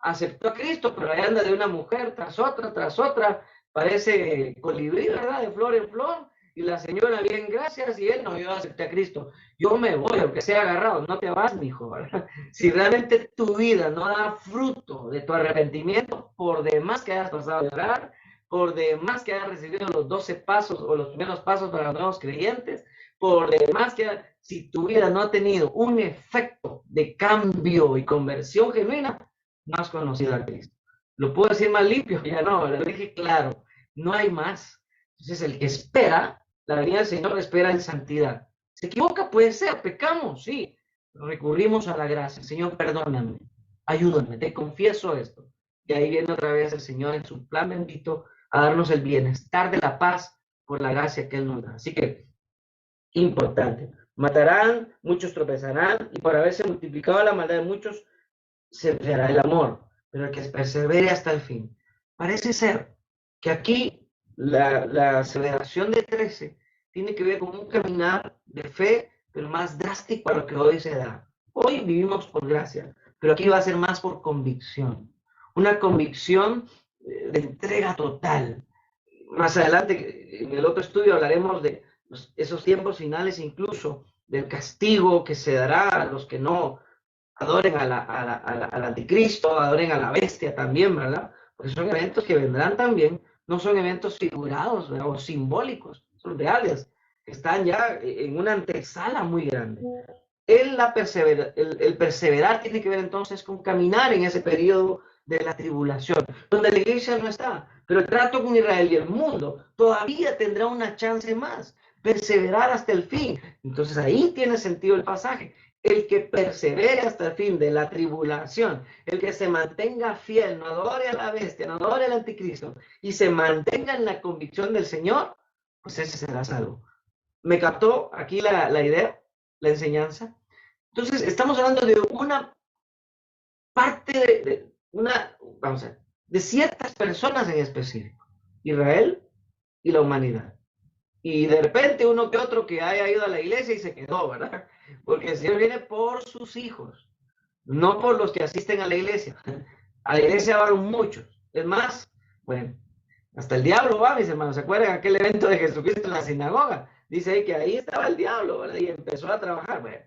Aceptó a Cristo, pero ahí anda de una mujer tras otra, parece colibrí, ¿verdad? De flor en flor, y la señora, bien, gracias, y él no, yo acepté a Cristo. Yo me voy, aunque sea agarrado, no te vas, mijo, ¿verdad? Si realmente tu vida no da fruto de tu arrepentimiento, por demás que hayas pasado de orar, por demás que hayas recibido los 12 pasos o los primeros pasos para los nuevos creyentes, por demás que si tu vida no ha tenido un efecto de cambio y conversión genuina, no has conocido a Cristo. Lo puedo decir más limpio, ya no, lo dije claro, no hay más. Entonces el que espera, la venida del Señor espera en santidad. Se equivoca, puede ser, pecamos, sí. Recurrimos a la gracia. Señor, perdóname, ayúdame, te confieso esto. Y ahí viene otra vez el Señor en su plan bendito a darnos el bienestar de la paz por la gracia que Él nos da. Así que importante. Matarán, muchos tropezarán, y por haberse multiplicado la maldad de muchos, se enfriará el amor, pero el que persevere hasta el fin. Parece ser que aquí la aceleración de 13 tiene que ver con un caminar de fe, pero más drástico a lo que hoy se da. Hoy vivimos por gracia, pero aquí va a ser más por convicción. Una convicción de entrega total. Más adelante, en el otro estudio, hablaremos de esos tiempos finales, incluso del castigo que se dará a los que no adoren al anticristo, adoren a la bestia también, ¿verdad? Porque son eventos que vendrán también, no son eventos figurados, ¿verdad? O simbólicos, son reales, que están ya en una antesala muy grande. El perseverar tiene que ver entonces con caminar en ese periodo de la tribulación, donde la iglesia no está, pero el trato con Israel y el mundo todavía tendrá una chance más, perseverar hasta el fin. Entonces ahí tiene sentido el pasaje. El que persevere hasta el fin de la tribulación, el que se mantenga fiel, no adore a la bestia, no adore al anticristo, y se mantenga en la convicción del Señor, pues ese será salvo. ¿Me captó aquí la idea, la enseñanza? Entonces, estamos hablando de una parte vamos a ver, de ciertas personas en específico, Israel y la humanidad. Y de repente uno que otro que haya ido a la iglesia y se quedó, ¿verdad? Porque el Señor viene por sus hijos, no por los que asisten a la iglesia. A la iglesia van muchos. Es más, bueno, hasta el diablo va, mis hermanos. ¿Se acuerdan aquel evento de Jesucristo en la sinagoga? Dice ahí que ahí estaba el diablo, ¿verdad? Y empezó a trabajar. Bueno,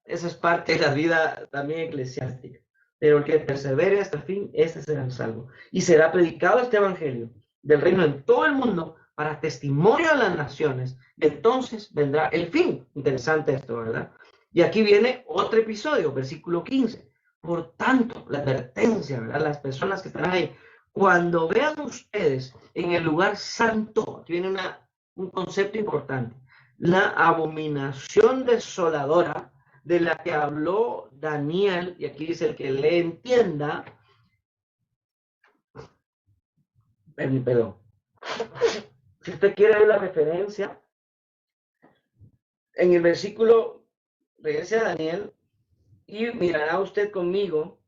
eso es parte de la vida también eclesiástica. Pero el que persevere hasta el fin, ese será el salvo. Y será predicado este evangelio del reino en todo el mundo para testimonio de las naciones. Y entonces vendrá el fin. Interesante esto, ¿verdad? Y aquí viene otro episodio, versículo 15. Por tanto, la advertencia, ¿verdad? Las personas que están ahí, cuando vean ustedes en el lugar santo, aquí viene un concepto importante, la abominación desoladora de la que habló Daniel, y aquí dice el que le entienda, perdón, si usted quiere ver la referencia, en el versículo, regrese a Daniel, y mirará usted conmigo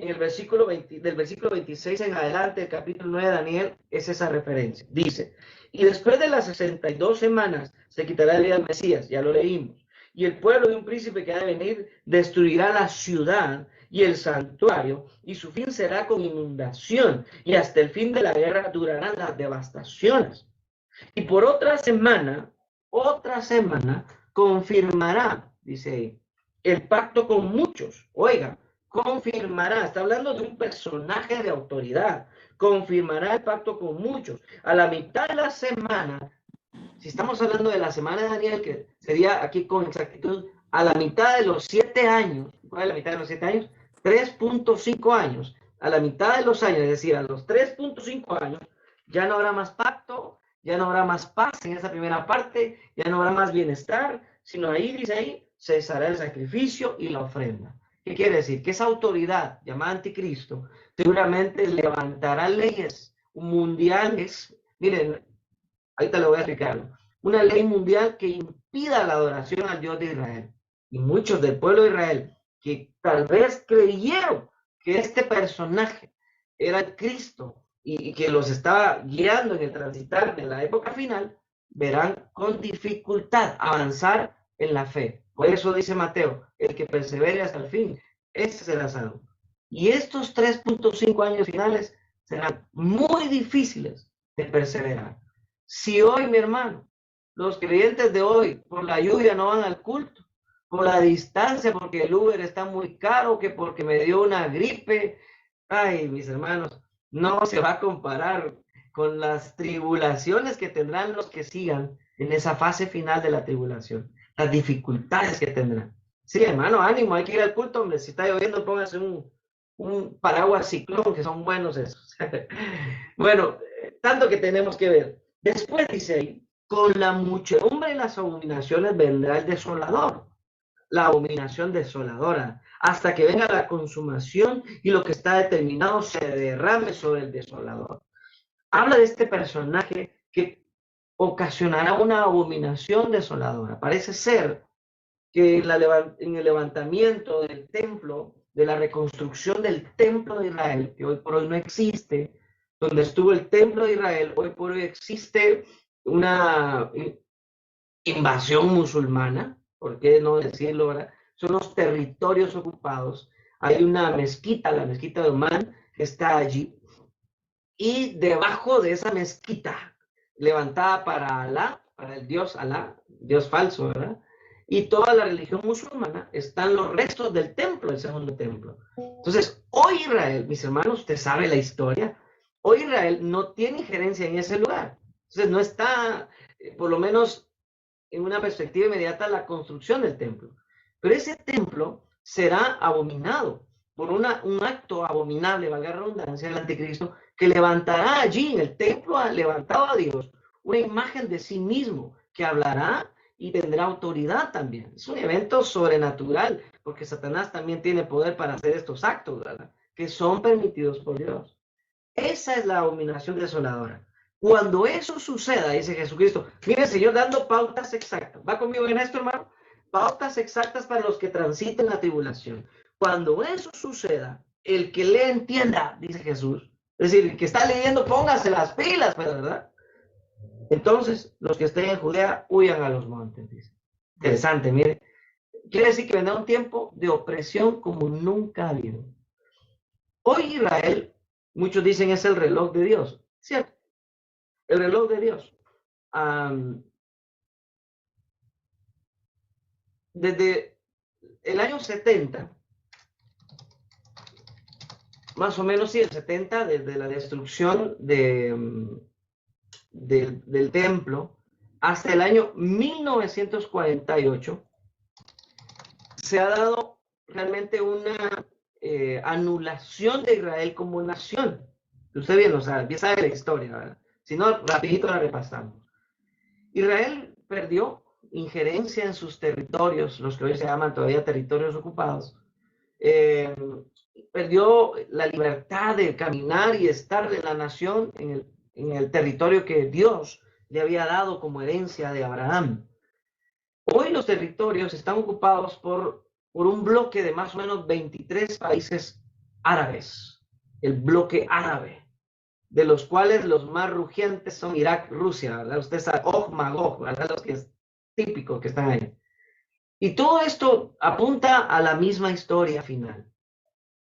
en el versículo 20, del versículo 26 en adelante, el capítulo 9 de Daniel, es esa referencia. Dice, y después de las 62 semanas se quitará el día del Mesías, ya lo leímos, y el pueblo de un príncipe que ha de venir destruirá la ciudad y el santuario, y su fin será con inundación, y hasta el fin de la guerra durarán las devastaciones. Y por otra semana, confirmará, dice ahí, el pacto con muchos. Oiga, confirmará, está hablando de un personaje de autoridad. Confirmará el pacto con muchos. A la mitad de la semana, si estamos hablando de la semana de Daniel, que sería aquí con exactitud, a la mitad de los 7 años, ¿cuál es la mitad de los 7 años? 3.5 años. A la mitad de los años, es decir, a los 3.5 años, ya no habrá más pacto, ya no habrá más paz en esa primera parte, ya no habrá más bienestar, sino ahí, dice ahí, cesará el sacrificio y la ofrenda. ¿Qué quiere decir? Que esa autoridad llamada anticristo seguramente levantará leyes mundiales. Miren, ahorita le voy a explicar. Una ley mundial que impida la adoración al Dios de Israel. Y muchos del pueblo de Israel que tal vez creyeron que este personaje era Cristo y que los estaba guiando en el transitar de la época final, verán con dificultad avanzar en la fe. Por eso dice Mateo, el que persevere hasta el fin, ese será salvo. Y estos 3.5 años finales serán muy difíciles de perseverar. Si hoy, mi hermano, los creyentes de hoy por la lluvia no van al culto, por la distancia, porque el Uber está muy caro, que porque me dio una gripe, ay, mis hermanos, no se va a comparar con las tribulaciones que tendrán los que sigan en esa fase final de la tribulación, las dificultades que tendrán. Sí, hermano, ánimo, hay que ir al culto, hombre. Si está lloviendo, póngase un paraguas ciclón, que son buenos esos. Bueno, tanto que tenemos que ver. Después dice ahí, con la muchedumbre y las abominaciones vendrá el desolador, la abominación desoladora, hasta que venga la consumación y lo que está determinado se derrame sobre el desolador. Habla de este personaje que ocasionará una abominación desoladora. Parece ser que en el levantamiento del templo, de la reconstrucción del templo de Israel, que hoy por hoy no existe, donde estuvo el templo de Israel, hoy por hoy existe una invasión musulmana, ¿por qué no decirlo ahora? Son los territorios ocupados. Hay una mezquita, la mezquita de Omán, que está allí, y debajo de esa mezquita, levantada para Alá, para el dios Alá, dios falso, ¿verdad? Y toda la religión musulmana, están los restos del templo, el segundo templo. Entonces, hoy Israel, mis hermanos, usted sabe la historia, hoy Israel no tiene injerencia en ese lugar. Entonces, no está, por lo menos en una perspectiva inmediata, la construcción del templo. Pero ese templo será abominado por un acto abominable, valga la redundancia, del anticristo, que levantará allí en el templo levantado a Dios una imagen de sí mismo que hablará y tendrá autoridad también. Es un evento sobrenatural, porque Satanás también tiene poder para hacer estos actos, ¿verdad? Que son permitidos por Dios. Esa es la abominación desoladora. Cuando eso suceda, dice Jesucristo, mire, Señor, dando pautas exactas. ¿Va conmigo en esto, hermano? Pautas exactas para los que transiten la tribulación. Cuando eso suceda, el que le entienda, dice Jesús, es decir, el que está leyendo, póngase las pilas, pues, ¿verdad? Entonces, los que estén en Judea, huyan a los montes, dice. Interesante, mire. Quiere decir que vendrá un tiempo de opresión como nunca ha habido. Hoy Israel, muchos dicen, es el reloj de Dios. ¿Cierto? El reloj de Dios. Desde el año 70, más o menos, sí, el 70, desde la destrucción del templo, hasta el año 1948, se ha dado realmente una anulación de Israel como nación. Usted bien, o sea, bien sabe la historia, ¿verdad? Si no, rapidito la repasamos. Israel perdió injerencia en sus territorios, los que hoy se llaman todavía territorios ocupados. Perdió la libertad de caminar y estar de la nación en el territorio que Dios le había dado como herencia de Abraham. Hoy los territorios están ocupados por un bloque de más o menos 23 países árabes, el bloque árabe, de los cuales los más rugientes son Irak, Rusia, ¿verdad? Usted sabe, Magog, ¿verdad? Los que es típico que están ahí. Y todo esto apunta a la misma historia final.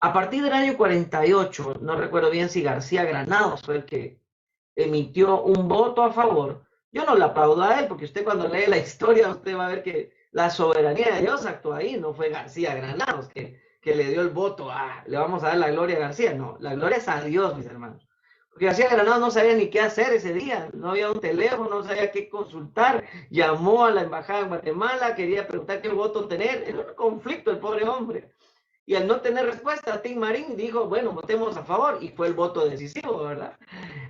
A partir del año 48, no recuerdo bien si García Granados fue el que emitió un voto a favor. Yo no le aplaudo a él, porque usted cuando lee la historia, usted va a ver que la soberanía de Dios actuó ahí, no fue García Granados que le dio el voto, le vamos a dar la gloria a García. No, la gloria es a Dios, mis hermanos. Porque García Granados no sabía ni qué hacer ese día, no había un teléfono, no sabía qué consultar, llamó a la embajada en Guatemala, quería preguntar qué voto tener, era un conflicto el pobre hombre. Y al no tener respuesta, Tim Marín dijo, bueno, votemos a favor, y fue el voto decisivo, ¿verdad?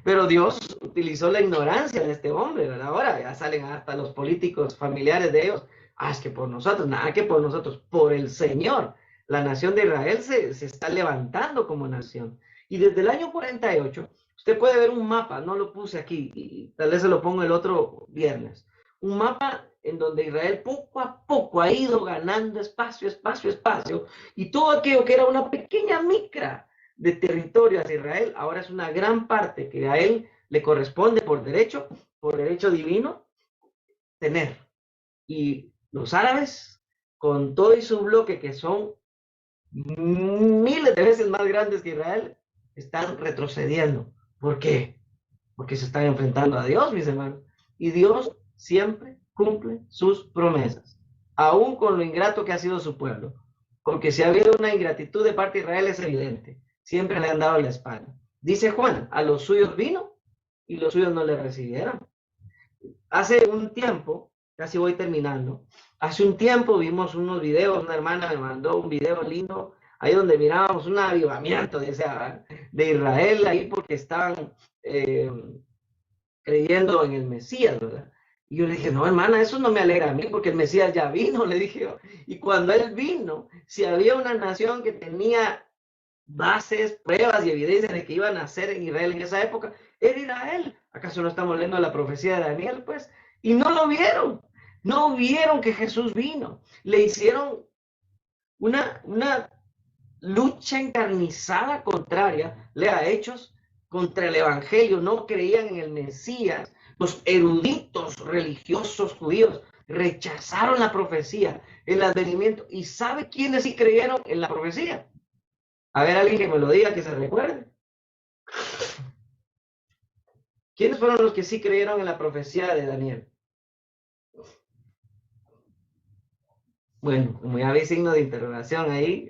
Pero Dios utilizó la ignorancia de este hombre, ¿verdad? Ahora ya salen hasta los políticos familiares de ellos. Es que por nosotros, nada que por nosotros, por el Señor. La nación de Israel se está levantando como nación. Y desde el año 48, usted puede ver un mapa, no lo puse aquí, y tal vez se lo pongo el otro viernes. Un mapa en donde Israel poco a poco ha ido ganando espacio, espacio, espacio, y todo aquello que era una pequeña micra de territorio hacia Israel, ahora es una gran parte que a él le corresponde por derecho divino, tener. Y los árabes, con todo y su bloque, que son miles de veces más grandes que Israel, están retrocediendo. ¿Por qué? Porque se están enfrentando a Dios, mis hermanos. Y Dios siempre cumple sus promesas, aún con lo ingrato que ha sido su pueblo. Porque si ha habido una ingratitud de parte de Israel es evidente. Siempre le han dado la espalda. Dice Juan, a los suyos vino y los suyos no le recibieron. Hace un tiempo, casi voy terminando, hace un tiempo vimos unos videos, una hermana me mandó un video lindo, ahí donde mirábamos un avivamiento de Israel, ahí porque estaban creyendo en el Mesías, ¿verdad? Y yo le dije, no, hermana, eso no me alegra a mí, porque el Mesías ya vino, le dije yo. Y cuando él vino, si había una nación que tenía bases, pruebas y evidencias de que iban a nacer en Israel en esa época, era Israel. ¿Acaso no estamos leyendo la profecía de Daniel, pues? Y no lo vieron. No vieron que Jesús vino. Le hicieron una lucha encarnizada contraria, lea Hechos, contra el Evangelio. No creían en el Mesías. Los eruditos religiosos judíos rechazaron la profecía, el advenimiento. ¿Y sabe quiénes sí creyeron en la profecía? A ver, alguien que me lo diga, que se recuerde. ¿Quiénes fueron los que sí creyeron en la profecía de Daniel? Bueno, como ya veis signo de interrogación ahí,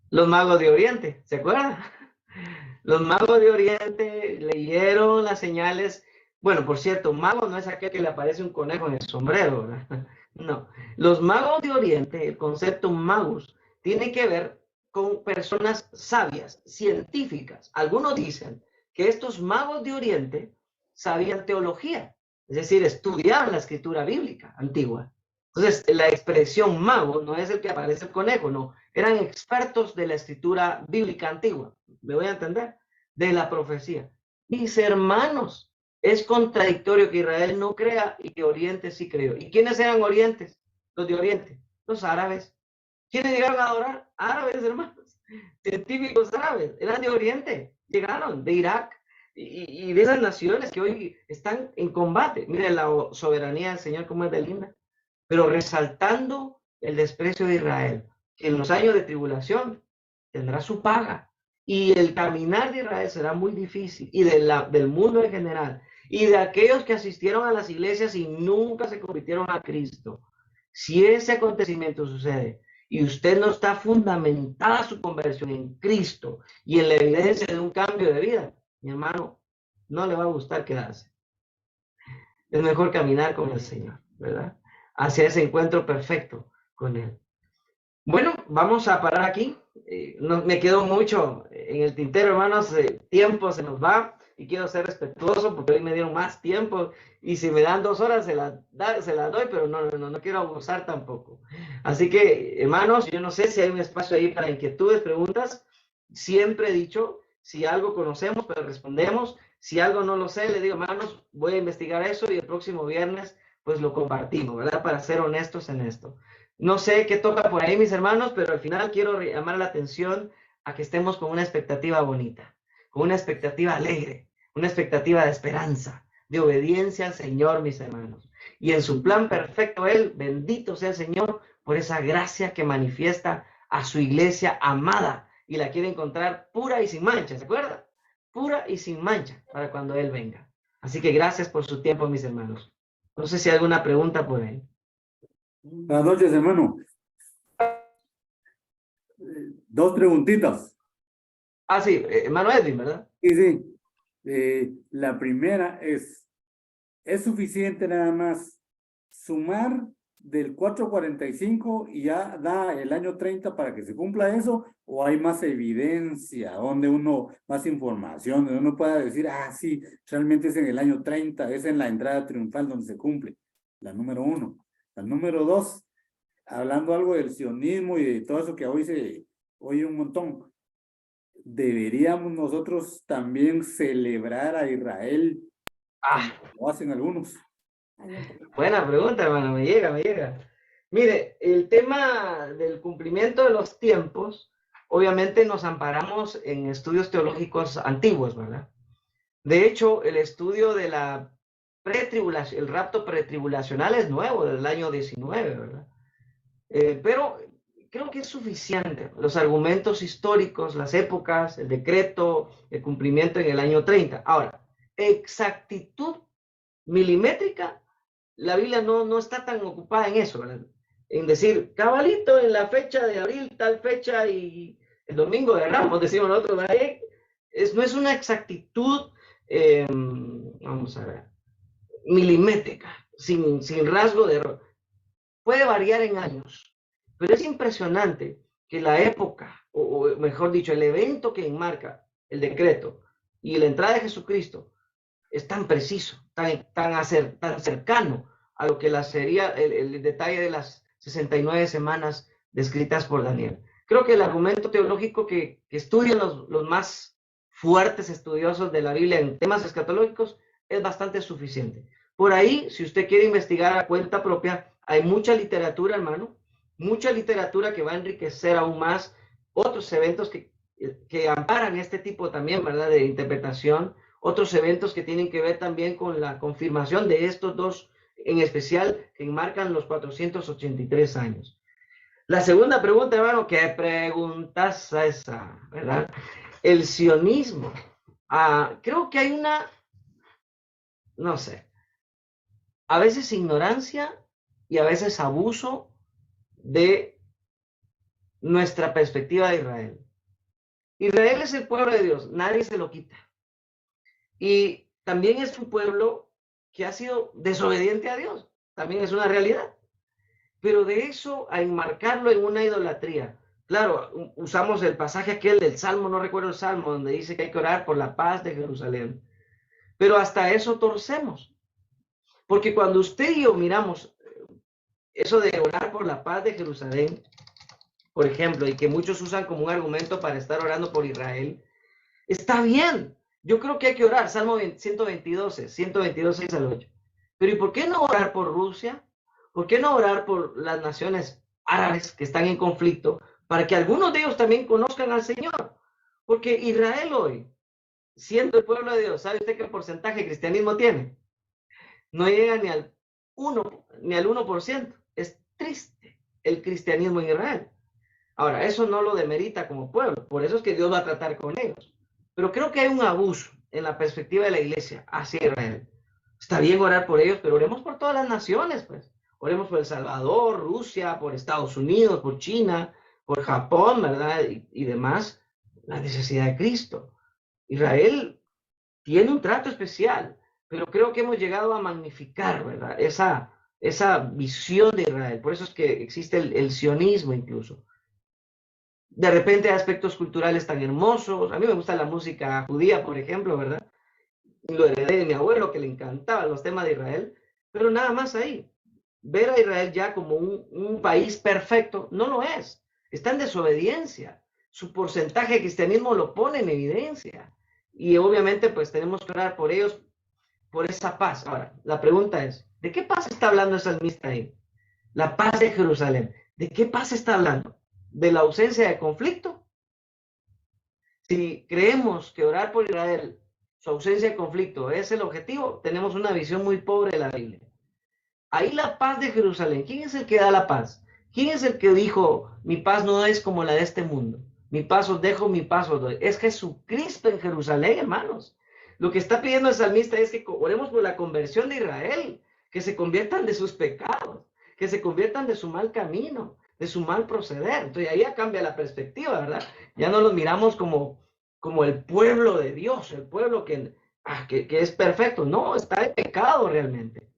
los magos de Oriente, ¿se acuerdan? Los magos de Oriente leyeron las señales. Bueno, por cierto, mago no es aquel que le aparece un conejo en el sombrero, ¿verdad? No. Los magos de Oriente, el concepto magus, tiene que ver con personas sabias, científicas. Algunos dicen que estos magos de Oriente sabían teología, es decir, estudiaban la escritura bíblica antigua. Entonces, la expresión mago no es el que aparece el conejo, no. Eran expertos de la escritura bíblica antigua. ¿Me voy a entender? De la profecía. Mis hermanos, es contradictorio que Israel no crea y que Oriente sí creó. ¿Y quiénes eran Orientes? Los de Oriente, los árabes. ¿Quiénes llegaron a adorar? Árabes, hermanos. Científicos árabes. Eran de Oriente. Llegaron de Irak y de esas naciones que hoy están en combate. Miren la soberanía del Señor como es de linda. Pero resaltando el desprecio de Israel, que en los años de tribulación tendrá su paga. Y el caminar de Israel será muy difícil, y del mundo en general, y de aquellos que asistieron a las iglesias y nunca se convirtieron a Cristo. Si ese acontecimiento sucede y usted no está fundamentada su conversión en Cristo y en la evidencia de un cambio de vida, mi hermano, no le va a gustar quedarse. Es mejor caminar con el Señor, ¿verdad? Hacia ese encuentro perfecto con Él. Bueno, vamos a parar aquí. Me quedo mucho en el tintero, hermanos. Tiempo se nos va y quiero ser respetuoso porque hoy me dieron más tiempo y si me dan 2 horas se las doy, pero no quiero abusar tampoco. Así que, hermanos, yo no sé si hay un espacio ahí para inquietudes, preguntas. Siempre he dicho, si algo conocemos, pues respondemos. Si algo no lo sé, le digo, hermanos, voy a investigar eso y el próximo viernes pues lo compartimos, ¿verdad? Para ser honestos en esto. No sé qué toca por ahí, mis hermanos, pero al final quiero llamar la atención a que estemos con una expectativa bonita, con una expectativa alegre, una expectativa de esperanza, de obediencia al Señor, mis hermanos. Y en su plan perfecto, Él, bendito sea el Señor, por esa gracia que manifiesta a su iglesia amada y la quiere encontrar pura y sin mancha, ¿se acuerda? Pura y sin mancha para cuando Él venga. Así que gracias por su tiempo, mis hermanos. No sé si hay alguna pregunta por ahí. Buenas noches, hermano. Dos preguntitas. Ah, sí, hermano Edwin, ¿verdad? Sí, sí. La primera ¿es suficiente nada más sumar del 445 y ya da el año 30 para que se cumpla eso? ¿O hay más evidencia, más información, donde uno pueda decir, ah, sí, realmente es en el año 30, es en la entrada triunfal donde se cumple? La número uno. La número dos, hablando algo del sionismo y de todo eso que hoy se oye un montón, ¿deberíamos nosotros también celebrar a Israel Ah, como lo hacen algunos? buena pregunta, hermano, me llega, me llega. Mire, el tema del cumplimiento de los tiempos, obviamente nos amparamos en estudios teológicos antiguos, ¿verdad? De hecho, el estudio de la pretribulación, el rapto pretribulacional es nuevo, del año 19, ¿verdad? Pero creo que es suficiente. Los argumentos históricos, las épocas, el decreto, el cumplimiento en el año 30. Ahora, exactitud milimétrica, la Biblia no está tan ocupada en eso, ¿verdad? En decir, cabalito, en la fecha de abril, tal fecha, y el domingo de Ramos, decimos nosotros, ¿verdad? No es una exactitud, vamos a ver, milimétrica, sin rasgo de error. Puede variar en años, pero es impresionante que la época, o mejor dicho, el evento que enmarca el decreto y la entrada de Jesucristo es tan preciso, tan cercano a lo que sería el detalle de las 69 semanas descritas por Daniel. Creo que el argumento teológico que estudian los más fuertes estudiosos de la Biblia en temas escatológicos es bastante suficiente. Por ahí, si usted quiere investigar a cuenta propia, hay mucha literatura, hermano, mucha literatura que va a enriquecer aún más otros eventos que amparan este tipo también, ¿verdad?, de interpretación, otros eventos que tienen que ver también con la confirmación de estos dos, en especial, que enmarcan los 483 años. La segunda pregunta, hermano, ¿qué preguntas esa, verdad? El sionismo. Creo que hay no sé, a veces ignorancia y a veces abuso de nuestra perspectiva de Israel. Israel es el pueblo de Dios, nadie se lo quita. Y también es un pueblo que ha sido desobediente a Dios, también es una realidad. Pero de eso a enmarcarlo en una idolatría. Claro, usamos el pasaje aquel del Salmo, no recuerdo el Salmo, donde dice que hay que orar por la paz de Jerusalén. Pero hasta eso torcemos. Porque cuando usted y yo miramos eso de orar por la paz de Jerusalén, por ejemplo, y que muchos usan como un argumento para estar orando por Israel, está bien. Yo creo que hay que orar, Salmo 122, 6 al 8. Pero ¿y por qué no orar por Rusia? ¿Por qué no orar por las naciones árabes que están en conflicto para que algunos de ellos también conozcan al Señor? Porque Israel hoy, siendo el pueblo de Dios, ¿sabe usted qué porcentaje de cristianismo tiene? No llega ni al 1%. Es triste el cristianismo en Israel. Ahora, eso no lo demerita como pueblo, por eso es que Dios va a tratar con ellos. Pero creo que hay un abuso en la perspectiva de la iglesia hacia Israel. Está bien orar por ellos, pero oremos por todas las naciones, pues. Oremos por El Salvador, Rusia, por Estados Unidos, por China, por Japón, ¿verdad? Y demás, la necesidad de Cristo. Israel tiene un trato especial, pero creo que hemos llegado a magnificar, ¿verdad? Esa visión de Israel. Por eso es que existe el sionismo incluso. De repente hay aspectos culturales tan hermosos. A mí me gusta la música judía, por ejemplo, ¿verdad? Lo heredé de mi abuelo, que le encantaban los temas de Israel, pero nada más ahí. Ver a Israel ya como un país perfecto, no lo es. Está en desobediencia. Su porcentaje de cristianismo lo pone en evidencia. Y obviamente pues tenemos que orar por ellos, por esa paz. Ahora, la pregunta es, ¿de qué paz está hablando el salmista ahí? La paz de Jerusalén. ¿De qué paz está hablando? ¿De la ausencia de conflicto? Si creemos que orar por Israel, su ausencia de conflicto, es el objetivo, tenemos una visión muy pobre de la Biblia. Ahí la paz de Jerusalén, ¿quién es el que da la paz? ¿Quién es el que dijo, mi paz no es como la de este mundo? Mi paz os dejo, mi paz os doy. Es Jesucristo en Jerusalén, hermanos. Lo que está pidiendo el salmista es que oremos por la conversión de Israel, que se conviertan de sus pecados, que se conviertan de su mal camino, de su mal proceder. Entonces ahí ya cambia la perspectiva, ¿verdad? Ya no los miramos como el pueblo de Dios, el pueblo que es perfecto. No, está en pecado realmente.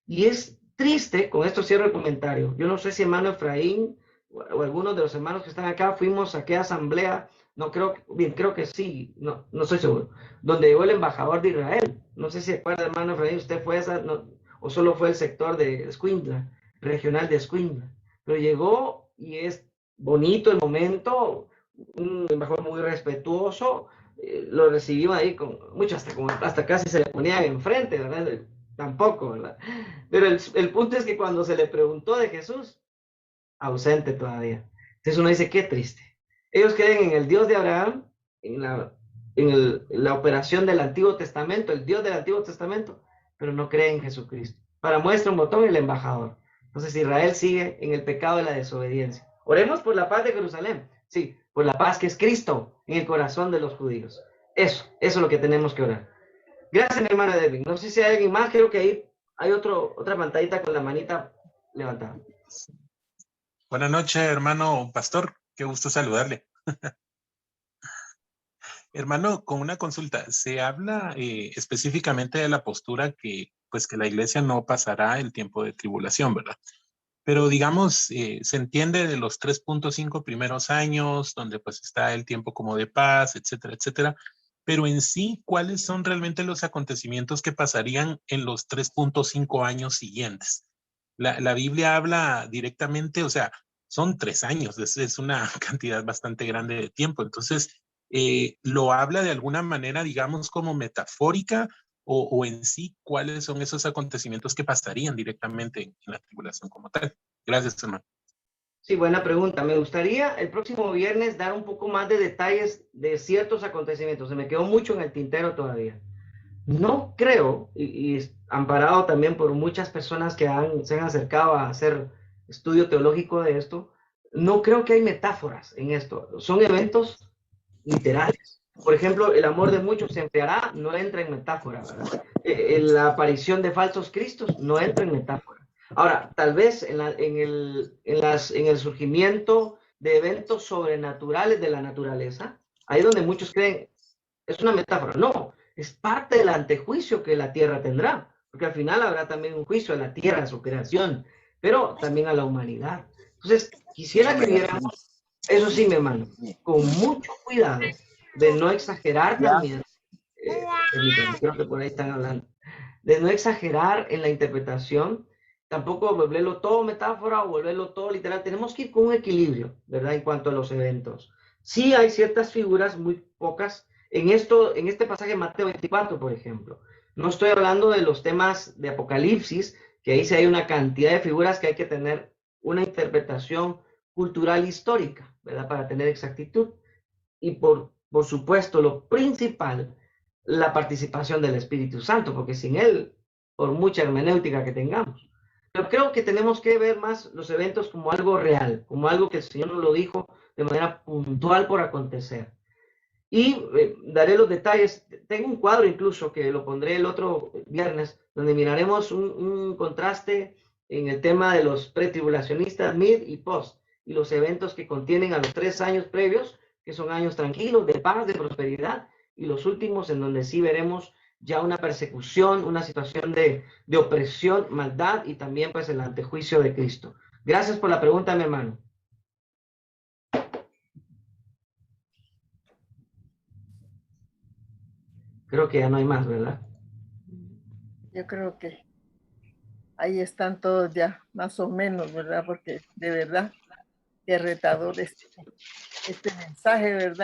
Y es triste, con esto cierro el comentario. Yo no sé si hermano Efraín o algunos de los hermanos que están acá fuimos a aquella asamblea, no creo, bien, creo que sí, no estoy seguro, donde llegó el embajador de Israel. No sé si acuerda, hermano Efraín, usted fue esa, no, o solo fue el sector de Escuintla, regional de Escuintla. Pero llegó y es bonito el momento, un embajador muy respetuoso, lo recibimos ahí con mucho, hasta casi se le ponían enfrente, ¿verdad? Tampoco, ¿verdad? Pero el punto es que cuando se le preguntó de Jesús, ausente todavía. Entonces uno dice, qué triste. Ellos creen en el Dios de Abraham, en la operación del Antiguo Testamento, el Dios del Antiguo Testamento, pero no creen en Jesucristo. Para muestra un botón el embajador. Entonces Israel sigue en el pecado de la desobediencia. Oremos por la paz de Jerusalén. Sí, por la paz que es Cristo en el corazón de los judíos. Eso es lo que tenemos que orar. Gracias, mi hermana Devin. No sé si hay alguien más, creo que ahí hay otra pantallita con la manita levantada. Buenas noches, hermano pastor. Qué gusto saludarle. Hermano, con una consulta, se habla específicamente de la postura que, pues, que la iglesia no pasará el tiempo de tribulación, ¿verdad? Pero digamos, se entiende de los 3.5 primeros años, donde pues está el tiempo como de paz, etcétera, etcétera. Pero en sí, ¿cuáles son realmente los acontecimientos que pasarían en los 3.5 años siguientes? La Biblia habla directamente, o sea, son 3 años, es una cantidad bastante grande de tiempo. Entonces, ¿lo habla de alguna manera, digamos, como metafórica? O en sí, ¿cuáles son esos acontecimientos que pasarían directamente en la tribulación como tal? Gracias, hermano. Sí, buena pregunta. Me gustaría el próximo viernes dar un poco más de detalles de ciertos acontecimientos. Se me quedó mucho en el tintero todavía. No creo, y amparado también por muchas personas que se han acercado a hacer estudio teológico de esto, no creo que hay metáforas en esto. Son eventos literales. Por ejemplo, el amor de muchos se enfriará, no entra en metáfora, ¿verdad? La aparición de falsos cristos no entra en metáfora. Ahora, tal vez en el surgimiento de eventos sobrenaturales de la naturaleza, ahí donde muchos creen, es una metáfora. No, es parte del antejuicio que la tierra tendrá, porque al final habrá también un juicio a la tierra, a su creación, pero también a la humanidad. Entonces, quisiera que viéramos, eso sí, mi hermano, con mucho cuidado de no exagerar también, creo que por ahí están hablando, de no exagerar en la interpretación, tampoco volverlo todo metáfora o volverlo todo literal. Tenemos que ir con un equilibrio, ¿verdad? En cuanto a los eventos. Sí hay ciertas figuras, muy pocas, en este pasaje de Mateo 24, por ejemplo. No estoy hablando de los temas de Apocalipsis, que ahí sí hay una cantidad de figuras que hay que tener una interpretación cultural histórica, ¿verdad? Para tener exactitud. Y por supuesto, lo principal, la participación del Espíritu Santo, porque sin él, por mucha hermenéutica que tengamos. Pero creo que tenemos que ver más los eventos como algo real, como algo que el Señor nos lo dijo de manera puntual por acontecer. Y daré los detalles. Tengo un cuadro incluso que lo pondré el otro viernes, donde miraremos un contraste en el tema de los pretribulacionistas, mid y post, y los eventos que contienen a los 3 años previos, que son años tranquilos, de paz, de prosperidad, y los últimos en donde sí veremos ya una persecución, una situación de opresión, maldad, y también pues el antejuicio de Cristo. Gracias por la pregunta, mi hermano. Creo que ya no hay más, ¿verdad? Yo creo que ahí están todos ya, más o menos, ¿verdad? Porque de verdad, qué retador este mensaje, ¿verdad?